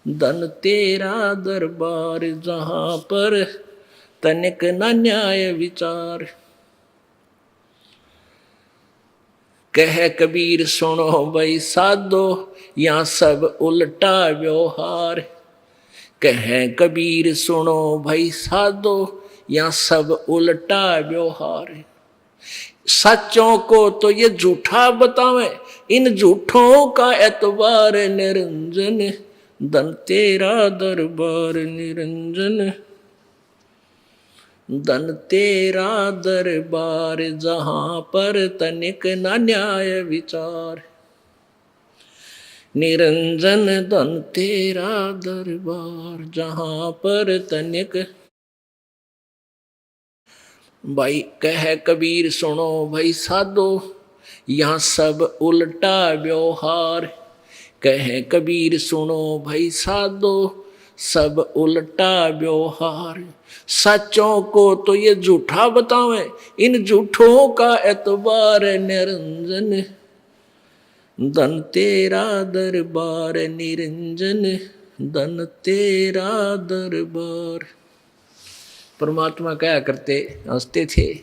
धन तेरा दरबार, जहां पर तनिक न न्याय विचार। कह कबीर सुनो भाई साधो, यहाँ सब उल्टा व्यवहार। कहें कबीर सुनो भाई साधो, यहाँ सब उल्टा व्यवहार। सच्चों को तो ये झूठा बतावे, इन झूठों का एतबार। निरंजन धन तेरा दरबार, निरंजन धन तेरा दरबार, जहां पर तनिक न न्याय विचार। निरंजन धन तेरा दरबार, जहां पर तनिक। भाई कह कबीर सुनो भाई साधो, यहाँ सब उल्टा व्यवहार। कहे कबीर सुनो भाई साधो, सब उल्टा व्यवहार। सच्चों को तो ये झूठा बतावे, इन झूठों का एतबार। निरंजन धन तेरा दरबार, निरंजन धन तेरा दरबार। परमात्मा कहा करते, हंसते थे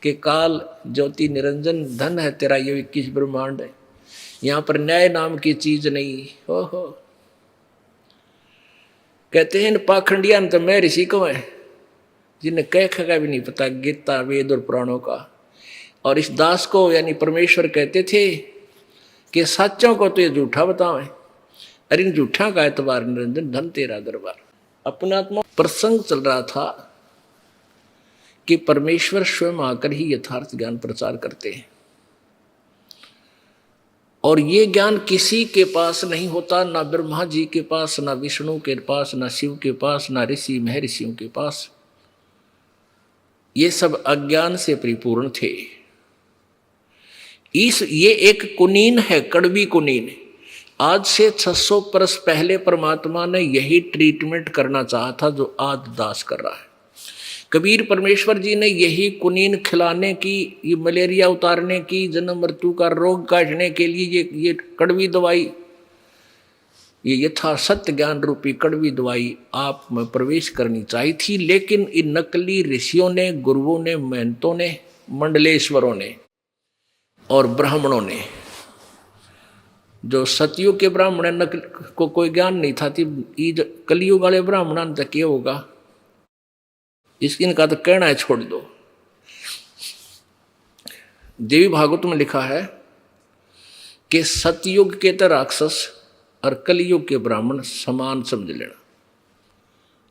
कि काल ज्योति निरंजन, धन है तेरा ये 21 ब्रह्मांड है, यहाँ पर न्याय नाम की चीज नहीं। हो कहते हैं इन पाखंडिया तो मैं ऋषि को है जिन्हें कह का भी नहीं पता गीता वेद और पुराणों का। और इस दास को यानी परमेश्वर कहते थे कि सच्चों को तो ये झूठा बतावे, अरे इन झूठा का एतबार निरंजन, धन तेरा दरबार। अपना आत्मा प्रसंग चल रहा था कि परमेश्वर स्वयं आकर ही यथार्थ ज्ञान प्रचार करते हैं, और ये ज्ञान किसी के पास नहीं होता, ना ब्रह्मा जी के पास, ना विष्णु के पास, ना शिव के पास, ना ऋषि महर्षियों के पास। ये सब अज्ञान से परिपूर्ण थे। ये एक कुनीन है, कड़वी कुनीन। आज से 600 वर्ष पहले परमात्मा ने यही ट्रीटमेंट करना चाहा था जो आज दास कर रहा है। कबीर परमेश्वर जी ने यही कुनीन खिलाने की, ये मलेरिया उतारने की, जन्म मृत्यु का रोग काटने के लिए ये कड़वी दवाई, ये यथा सत्य ज्ञान रूपी कड़वी दवाई आप में प्रवेश करनी चाहिए थी। लेकिन इन नकली ऋषियों ने, गुरुओं ने, महंतों ने, मंडलेश्वरों ने और ब्राह्मणों ने, जो सतयुग के ब्राह्मण को कोई ज्ञान नहीं था, कलयुग वाले ब्राह्मण तक ये होगा, इनका तो कहना है छोड़ दो। देवी भागवत में लिखा है कि सतयुग के तो राक्षस और कलयुग के ब्राह्मण समान समझ लेना,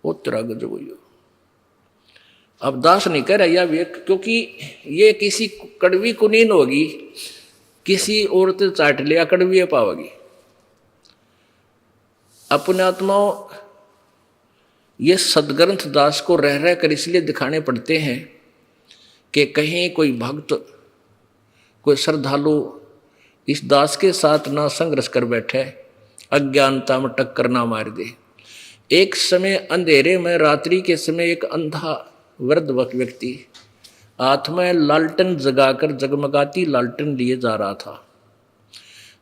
वो तेरा गजब हुई। अब दास नहीं कह रहा यह, क्योंकि ये किसी कड़वी कुनीन होगी, किसी औरत चाट लिया कड़वी पावेगी। अपने आत्माओं, ये सदग्रंथ दास को रह रह कर इसलिए दिखाने पड़ते हैं कि कहीं कोई भक्त, कोई श्रद्धालु इस दास के साथ ना संघर्ष कर बैठे, अज्ञानता में टक्कर ना मार दे। एक समय अंधेरे में, रात्रि के समय, एक अंधा वृद्ध व्यक्ति हाथ में लालटेन जगाकर, जगमगाती लालटेन लिए जा रहा था।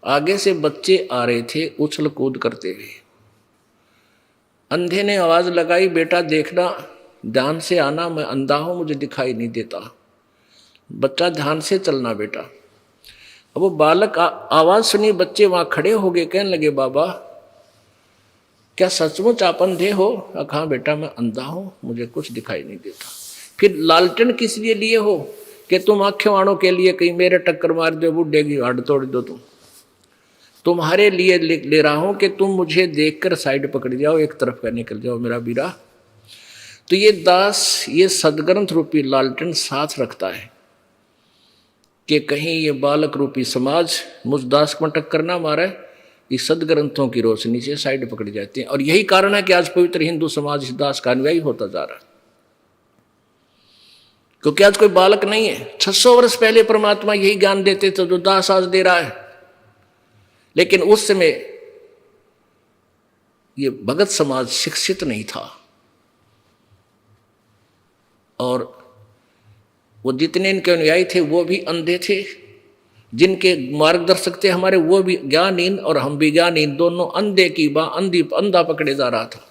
आगे से बच्चे आ रहे थे उछल कूद करते हुए। अंधे ने आवाज लगाई, बेटा देखना, ध्यान से आना, मैं अंधा हूं, मुझे दिखाई नहीं देता। बच्चा ध्यान से चलना बेटा। अब वो बालक आवाज सुनी, बच्चे वहां खड़े हो गए, कहने लगे बाबा क्या सचमुच आप अंधे हो? हाँ बेटा मैं अंधा हूं, मुझे कुछ दिखाई नहीं देता। फिर लालटेन किस लिए लिए हो? कि तुम आंखें वाणों के लिए, कहीं मेरे टक्कर मार दो, बुढ़े की हाड़ तोड़ दो, तुम्हारे लिए ले रहा हूं कि तुम मुझे देखकर साइड पकड़ जाओ, एक तरफ का निकल जाओ मेरा बीरा। तो ये दास, ये सदग्रंथ रूपी लालटेन साथ रखता है कि कहीं ये बालक रूपी समाज मुझ दास को टक्कर ना मारे, इस सदग्रंथों की रोशनी से साइड पकड़ जाते हैं। और यही कारण है कि आज पवित्र हिंदू समाज इस दास का अनुयायी होता जा रहा है, क्योंकि आज कोई बालक नहीं है। 600 वर्ष पहले परमात्मा यही ज्ञान देते थे जो दास आज दे रहा है, लेकिन उस समय ये भगत समाज शिक्षित नहीं था, और वो जितने इनके अनुयायी थे वो भी अंधे थे। जिनके मार्गदर्शक थे हमारे, वो भी ज्ञानहीन और हम भी ज्ञानहीन, दोनों अंधे की अंधा पकड़े जा रहा था।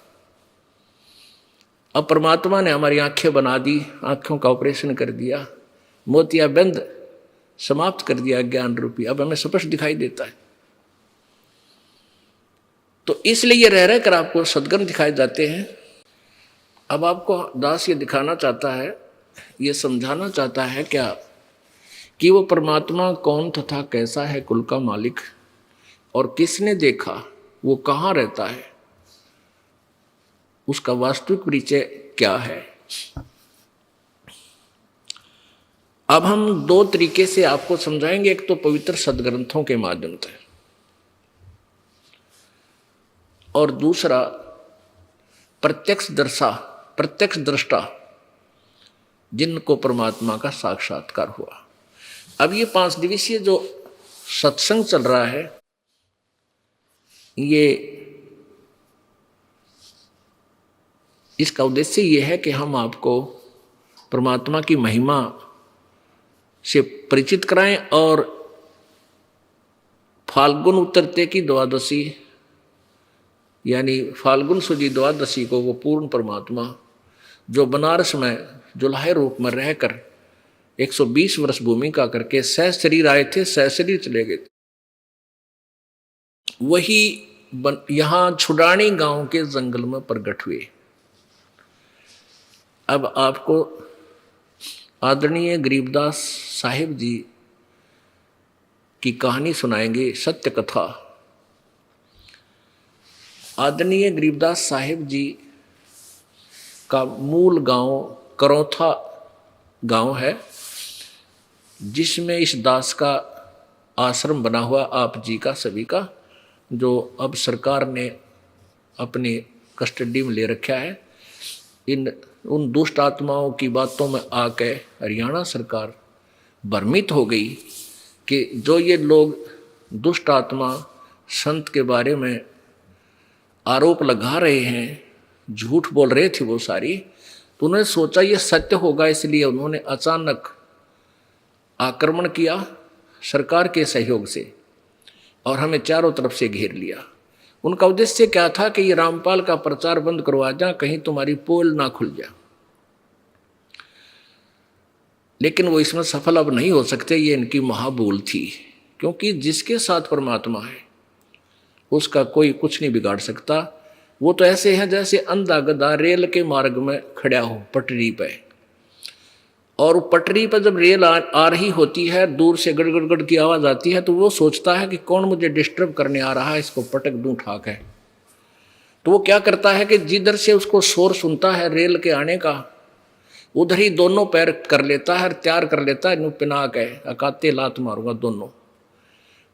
अब परमात्मा ने हमारी आंखें बना दी, आंखों का ऑपरेशन कर दिया, मोतियाबिंद समाप्त कर दिया ज्ञान रूपी, अब हमें स्पष्ट दिखाई देता है। तो इसलिए रह रह कर आपको सदग्रंथ दिखाए जाते हैं। अब आपको दास ये दिखाना चाहता है, ये समझाना चाहता है क्या कि वो परमात्मा कौन तथा कैसा है, कुल का मालिक, और किसने देखा, वो कहाँ रहता है, उसका वास्तविक परिचय क्या है। अब हम दो तरीके से आपको समझाएंगे, एक तो पवित्र सदग्रंथों के माध्यम से, और दूसरा प्रत्यक्ष दृष्टा जिनको परमात्मा का साक्षात्कार हुआ। अब ये 5 दिवसीय जो सत्संग चल रहा है, ये इसका उद्देश्य ये है कि हम आपको परमात्मा की महिमा से परिचित कराएं, और फाल्गुन उतरते की द्वादशी यानी फाल्गुन शुजी द्वादशी को वो पूर्ण परमात्मा जो बनारस में जुलाहे रूप में रहकर 120 वर्ष भूमिका करके सह शरीर आए थे, सह शरीर चले गए थे, वही यहाँ छुडानी गांव के जंगल में प्रकट हुए। अब आपको आदरणीय गरीबदास साहिब जी की कहानी सुनाएंगे, सत्य कथा। आदरणीय गरीबदास साहिब जी का मूल गांव करौथा गांव है, जिसमें इस दास का आश्रम बना हुआ आप जी का सभी का, जो अब सरकार ने अपनी कस्टडी में ले रखा है। उन दुष्ट आत्माओं की बातों में आके हरियाणा सरकार भ्रमित हो गई कि जो ये लोग दुष्ट आत्मा संत के बारे में आरोप लगा रहे हैं, झूठ बोल रहे थे वो सारी, तो उन्होंने सोचा ये सत्य होगा, इसलिए उन्होंने अचानक आक्रमण किया सरकार के सहयोग से और हमें चारों तरफ से घेर लिया। उनका उद्देश्य क्या था कि ये रामपाल का प्रचार बंद करवा जा, कहीं तुम्हारी पोल ना खुल जा। लेकिन वो इसमें सफल अब नहीं हो सकते, ये इनकी महाभूल थी, क्योंकि जिसके साथ परमात्मा है उसका कोई कुछ नहीं बिगाड़ सकता। वो तो ऐसे है जैसे अंधा गधा रेल के मार्ग में खड़ा हो पटरी पे, और पटरी पर जब रेल आ रही होती है, दूर से गड़गड़ गड़ की आवाज़ आती है, तो वो सोचता है कि कौन मुझे डिस्टर्ब करने आ रहा है, इसको पटक दूं ठाक है। तो वो क्या करता है कि जिधर से उसको शोर सुनता है रेल के आने का, उधर ही दोनों पैर कर लेता है, तैयार कर लेता है, पिना के अकाते लात मारूंगा दोनों।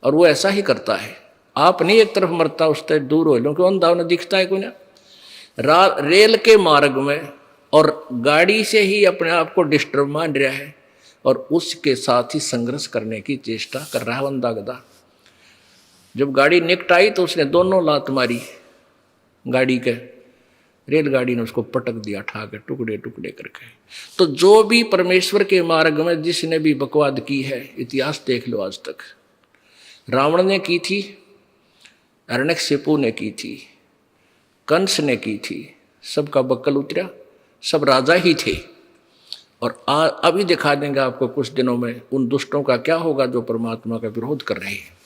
और वो ऐसा ही करता है, आप नहीं एक तरफ मरता उससे दूर हो लो, क्यों अंधा उन्हें दिखता है कोई ना। रेल के मार्ग में और गाड़ी से ही अपने आप को डिस्टर्ब मान रहा है, और उसके साथ ही संघर्ष करने की चेष्टा कर रहा है अंधा गधा। जब गाड़ी निकट आई तो उसने दोनों लात मारी गाड़ी के, रेलगाड़ी ने उसको पटक दिया ठाके टुकड़े टुकड़े करके। तो जो भी परमेश्वर के मार्ग में जिसने भी बकवाद की है, इतिहास देख लो आज तक। रावण ने की थी, हिरण्यकशिपु ने की थी, कंस ने की थी, सबका बक्कल उतरा, सब राजा ही थे। और अभी दिखा देंगे आपको कुछ दिनों में उन दुष्टों का क्या होगा जो परमात्मा का विरोध कर रहे हैं।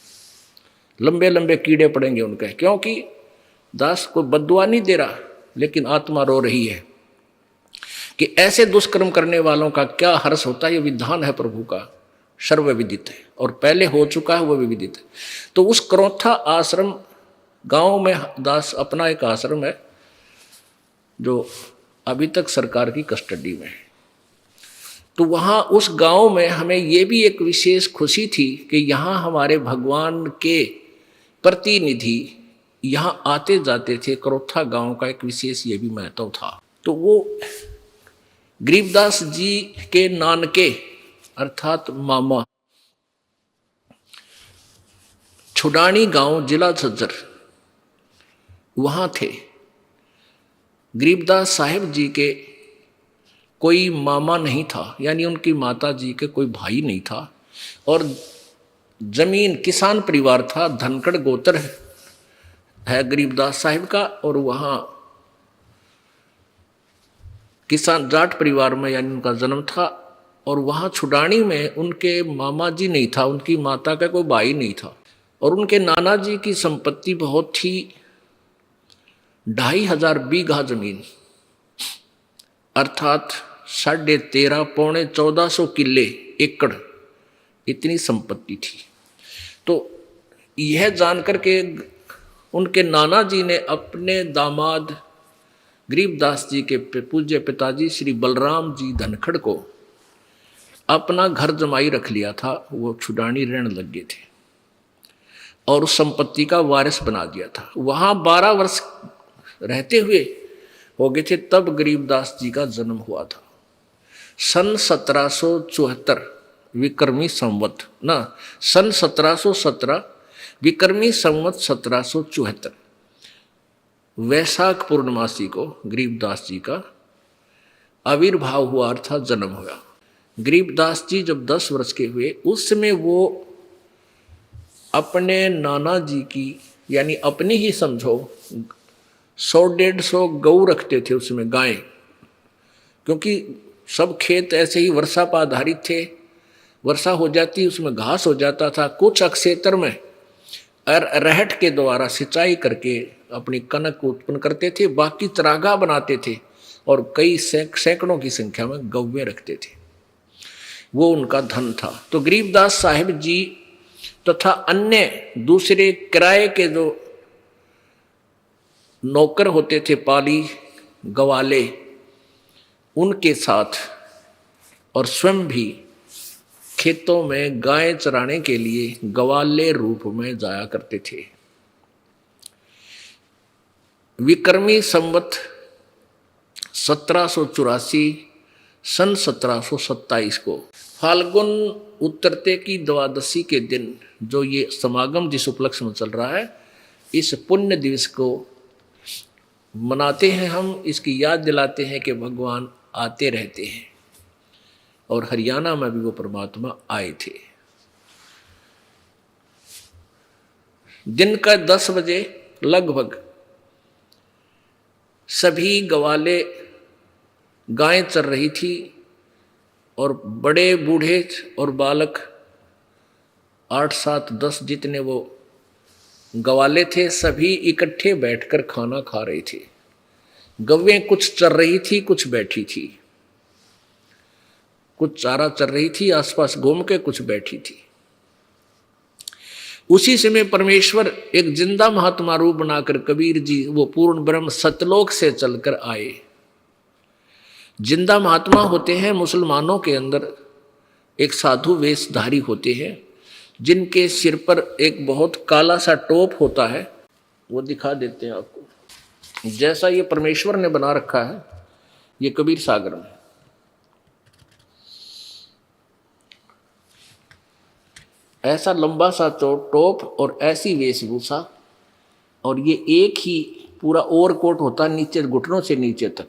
लंबे लंबे कीड़े पड़ेंगे उनके, क्योंकि दास को बद्दुआ नहीं दे रहा, लेकिन आत्मा रो रही है कि ऐसे दुष्कर्म करने वालों का क्या हर्ष होता है। ये विधान है प्रभु का, सर्वविदित है, और पहले हो चुका है वो भी विदित है। तो उस करौथा आश्रम गांव में दास अपना एक आश्रम है जो अभी तक सरकार की कस्टडी में है। तो वहाँ उस गांव में हमें ये भी एक विशेष खुशी थी कि यहाँ हमारे भगवान के प्रतिनिधि यहाँ आते जाते थे। करौथा गांव का एक विशेष ये भी महत्व था। तो वो गरीबदास जी के नानके अर्थात मामा छुडानी गांव जिला झज्जर वहाँ थे। गरीबदास साहिब जी के कोई मामा नहीं था, यानी उनकी माता जी के कोई भाई नहीं था, और जमीन किसान परिवार था, धनखड़ गोत्र है गरीबदास साहिब का। और वहाँ किसान जाट परिवार में यानी उनका जन्म था। और वहाँ छुडानी में उनके मामा जी नहीं था, उनकी माता का कोई भाई नहीं था। और उनके नाना जी की संपत्ति बहुत थी, 2500 बीघा जमीन, अर्थात 13.5 पौने 1400 किले एकड़ इतनी संपत्ति थी। तो यह जानकर के उनके नाना जी ने अपने दामाद गरीबदास जी के पूज्य पिताजी श्री बलराम जी धनखड़ को अपना घर जमाई रख लिया था। वो छुडानी रहने लग गए थे और उस संपत्ति का वारिस बना दिया था। वहाँ 12 वर्ष रहते हुए हो गए थे, तब गरीबदास जी का जन्म हुआ था। सन 1774 विक्रमी संवत ना, सन 1717 विक्रमी संवत 1774 वैशाख पूर्णमासी को गरीबदास जी का आविर्भाव हुआ अर्थात जन्म हुआ। गरीबदास जी जब 10 वर्ष के हुए उस समय वो अपने नाना जी की यानी अपनी ही समझो 100-150 गऊ रखते थे उसमें, गायें, क्योंकि सब खेत ऐसे ही वर्षा पर आधारित थे। वर्षा हो जाती उसमें घास हो जाता था। कुछ क्षेत्र में रहट के द्वारा सिंचाई करके अपनी कनक को उत्पन्न करते थे, बाकी चरागाह बनाते थे और कई सैकड़ों की संख्या में गौवें रखते थे। वो उनका धन था। तो गरीबदास साहिब जी तथा अन्य दूसरे किराए के जो नौकर होते थे, पाली गवाले, उनके साथ और स्वयं भी खेतों में गाय चराने के लिए गवाले रूप में जाया करते थे। विक्रमी संवत 1784 सन 1727 को फाल्गुन उतरते की द्वादशी के दिन जो ये समागम जिस उपलक्ष्य में चल रहा है, इस पुण्य दिवस को मनाते हैं हम। इसकी याद दिलाते हैं कि भगवान आते रहते हैं और हरियाणा में भी वो परमात्मा आए थे। दिन का 10 बजे लगभग सभी गवाले गायें चर रही थी और बड़े बूढ़े और बालक 8, 7, 10 जितने वो गवाले थे, सभी इकट्ठे बैठकर खाना खा रहे थे। गवें कुछ चर रही थी, कुछ बैठी थी, कुछ चारा चर रही थी, आसपास घूम के कुछ बैठी थी। उसी समय परमेश्वर एक जिंदा महात्मा रूप बनाकर कबीर जी वो पूर्ण ब्रह्म सतलोक से चलकर आए। जिंदा महात्मा होते हैं मुसलमानों के अंदर, एक साधु वेशधारी होते हैं जिनके सिर पर एक बहुत काला सा टोप होता है। वो दिखा देते हैं आपको, जैसा ये परमेश्वर ने बना रखा है ये कबीर सागर में। ऐसा लंबा सा टोप और ऐसी वेशभूषा, और ये एक ही पूरा ओवरकोट होता है नीचे घुटनों से नीचे तक।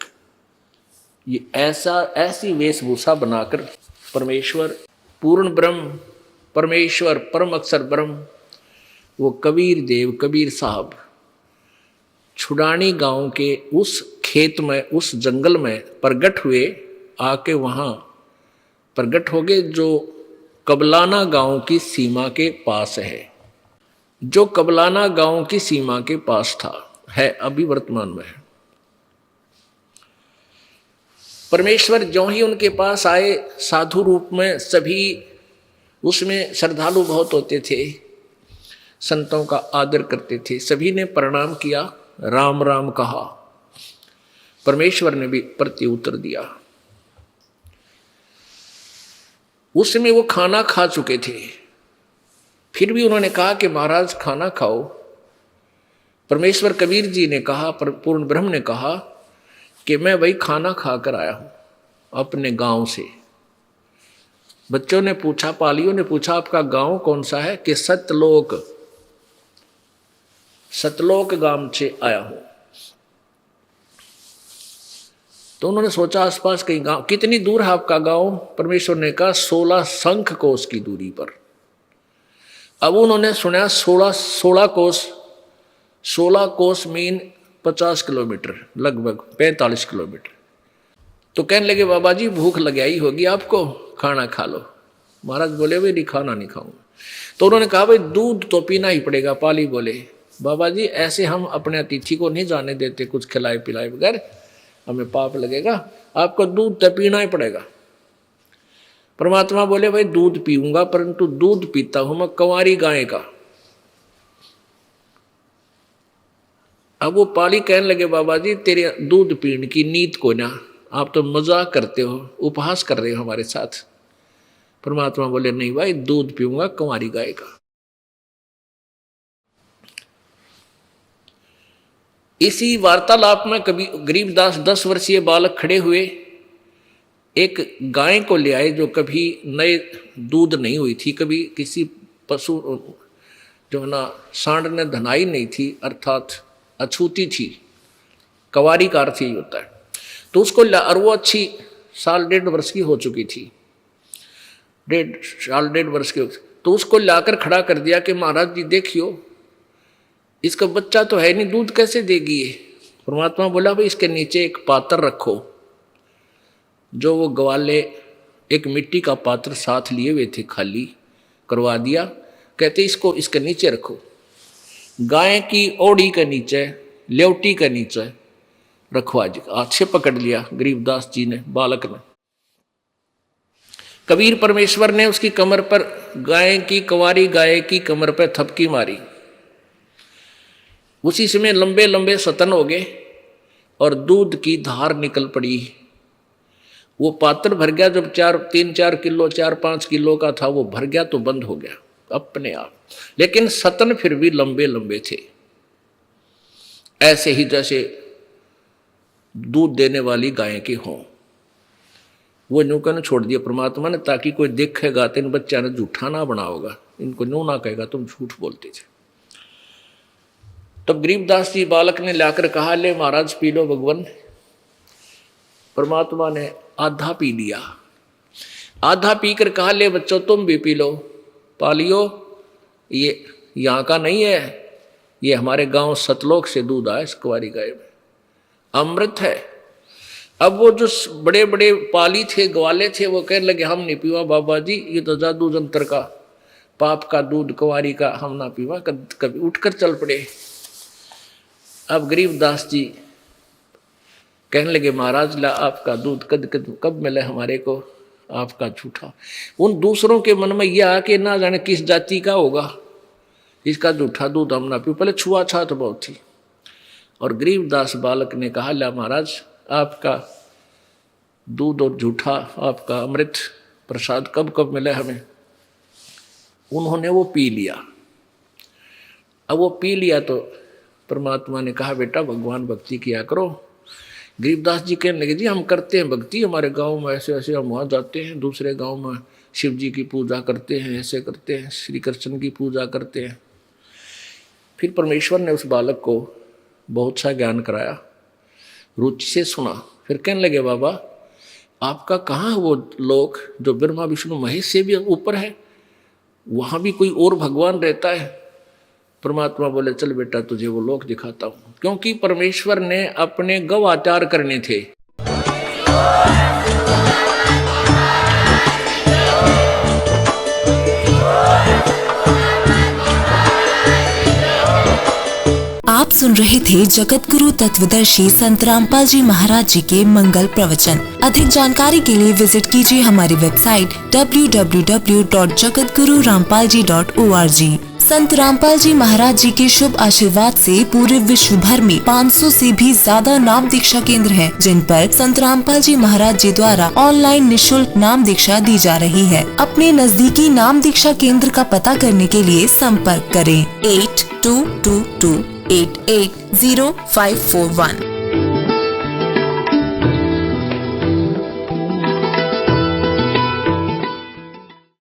ये ऐसी वेशभूषा बनाकर परमेश्वर पूर्ण ब्रह्म, परमेश्वर परम अक्षर ब्रह्म, वो कबीर देव कबीर साहब छुड़ानी गांव के उस खेत में, उस जंगल में प्रगट हुए। आके वहाँ प्रगट हो गए जो कबलाना गांव की सीमा के पास है, जो कबलाना गांव की सीमा के पास था, है अभी वर्तमान में है। परमेश्वर जो ही उनके पास आए साधु रूप में, सभी उसमें श्रद्धालु बहुत होते थे, संतों का आदर करते थे। सभी ने प्रणाम किया, राम राम कहा। परमेश्वर ने भी प्रत्युत्तर दिया। उस समय वो खाना खा चुके थे, फिर भी उन्होंने कहा कि महाराज खाना खाओ। परमेश्वर कबीर जी ने कहा, पूर्ण ब्रह्म ने कहा कि मैं वही खाना खाकर आया हूं अपने गांव से। बच्चों ने पूछा, पालियों ने पूछा, आपका गांव कौन सा है? कि सतलोक, सतलोक गांव से आया हूं। तो उन्होंने सोचा आसपास कहीं गांव, कितनी दूर है आपका गांव? परमेश्वर ने कहा 16 शंख कोस की दूरी पर। अब उन्होंने सुना 16 कोस, 16 कोस मीन 50 किलोमीटर, लगभग 45 किलोमीटर। तो कहने लगे बाबा जी भूख लग आई होगी आपको, खाना खा लो। महाराज बोले भाई नहीं, खाना नहीं खाऊंगा। तो उन्होंने कहा भाई दूध तो पीना ही पड़ेगा। पाली बोले बाबा जी ऐसे हम अपने अतिथि को नहीं जाने देते कुछ खिलाए पिलाए बगैर, हमें पाप लगेगा, आपको दूध तो पीना ही पड़ेगा। परमात्मा बोले भाई दूध पीऊंगा, परंतु दूध पीता हूं मैं कंवारी गाय का। अब वो पाली कहने लगे बाबा जी तेरे दूध पीने की नीत को ना, आप तो मजाक करते हो, उपहास कर रहे हो हमारे साथ। परमात्मा बोले नहीं भाई दूध पीऊंगा कंवारी गाय का। इसी वार्तालाप में कभी गरीबदास 10 वर्षीय बालक खड़े हुए, एक गाय को ले आए जो कभी नए दूध नहीं हुई थी, कभी किसी पशु जो ना सांड ने धनाई नहीं थी, अर्थात अछूती थी। कंवारी का अर्थ यही होता है। तो उसको और वो अच्छी 1.5 वर्ष की हो चुकी थी, 1.5 वर्ष की। तो उसको लाकर खड़ा कर दिया कि महाराज जी देखियो इसका बच्चा तो है नहीं, दूध कैसे देगी ये? परमात्मा बोला भाई इसके नीचे एक पात्र रखो। जो वो ग्वाले एक मिट्टी का पात्र साथ लिए हुए थे, खाली करवा दिया। कहते इसको इसके नीचे रखो, गाय की ओड़ी के नीचे, लेवटी के नीचे रखवा जी। हाथ से पकड़ लिया गरीबदास जी ने, बालक ने। कबीर परमेश्वर ने उसकी कमर पर कुंवारी गाय की कमर पर थपकी मारी। उसी समय लंबे लंबे सतन हो गए और दूध की धार निकल पड़ी। वो पात्र भर गया। जब 3-4 किलो 4-5 किलो का था, वो भर गया तो बंद हो गया अपने आप। लेकिन सतन फिर भी लंबे लंबे थे, ऐसे ही जैसे दूध देने वाली गाय के हों। वो न्यू कहने छोड़ दिया परमात्मा ने, ताकि कोई देखेगा तो इन बच्चा ने झूठा ना बना होगा, इनको न्यू ना कहेगा तुम झूठ बोलते थे। तब गरीबदास जी बालक ने लाकर कहा, ले महाराज पी लो भगवान। परमात्मा ने आधा पी लिया। आधा पीकर कहा, ले बच्चों तुम भी पी लो, पा लियो। ये यहाँ का नहीं है, ये हमारे गांव सतलोक से दूध आया इस कुंवारी गाय में, अमृत है। अब वो जो बड़े बड़े पाली थे, ग्वाले थे, वो कहने लगे हम नहीं पीवा बाबा जी, ये तो जादू जंतर का पाप का दूध कुंवारी का, हम ना पीवा। कभी उठकर चल पड़े। अब गरीबदास जी कहने लगे, महाराज ला आपका दूध कब मिले हमारे को, आपका झूठा। उन दूसरों के मन में यह आके ना जाने किस जाति का होगा, इसका झूठा दूध हम ना पी। पहले छुआछात बहुत थी। और गरीबदास बालक ने कहा, ला महाराज आपका दूध और झूठा, आपका अमृत प्रसाद कब मिले हमें। उन्होंने वो पी लिया। अब वो पी लिया तो परमात्मा ने कहा, बेटा भगवान भक्ति किया करो। गरीबदास जी कहने लगे, जी हम करते हैं भक्ति, हमारे गांव में ऐसे ऐसे हम वहाँ जाते हैं, दूसरे गांव में शिव जी की पूजा करते हैं, ऐसे करते हैं, श्री कृष्ण की पूजा करते हैं। फिर परमेश्वर ने उस बालक को बहुत सा ज्ञान कराया, रुचि से सुना। फिर कहने लगे, बाबा आपका कहाँ वो लोक जो ब्रह्मा विष्णु महेश से भी ऊपर है, वहाँ भी कोई और भगवान रहता है। परमात्मा बोले, चल बेटा तुझे वो लोक दिखाता हूँ। क्योंकि परमेश्वर ने अपने गौ आचार करने थे। आप सुन रहे थे जगत गुरु तत्वदर्शी संत रामपाल जी महाराज जी के मंगल प्रवचन। अधिक जानकारी के लिए विजिट कीजिए हमारी वेबसाइट www.jagatgururampalji.org। संत रामपाल जी महाराज जी के शुभ आशीर्वाद से पूरे विश्व भर में 500 से भी ज्यादा नाम दीक्षा केंद्र हैं, जिन पर संत रामपाल जी महाराज जी द्वारा ऑनलाइन निशुल्क नाम दीक्षा दी जा रही है। अपने नजदीकी नाम दीक्षा केंद्र का पता करने के लिए संपर्क करें 8222880541।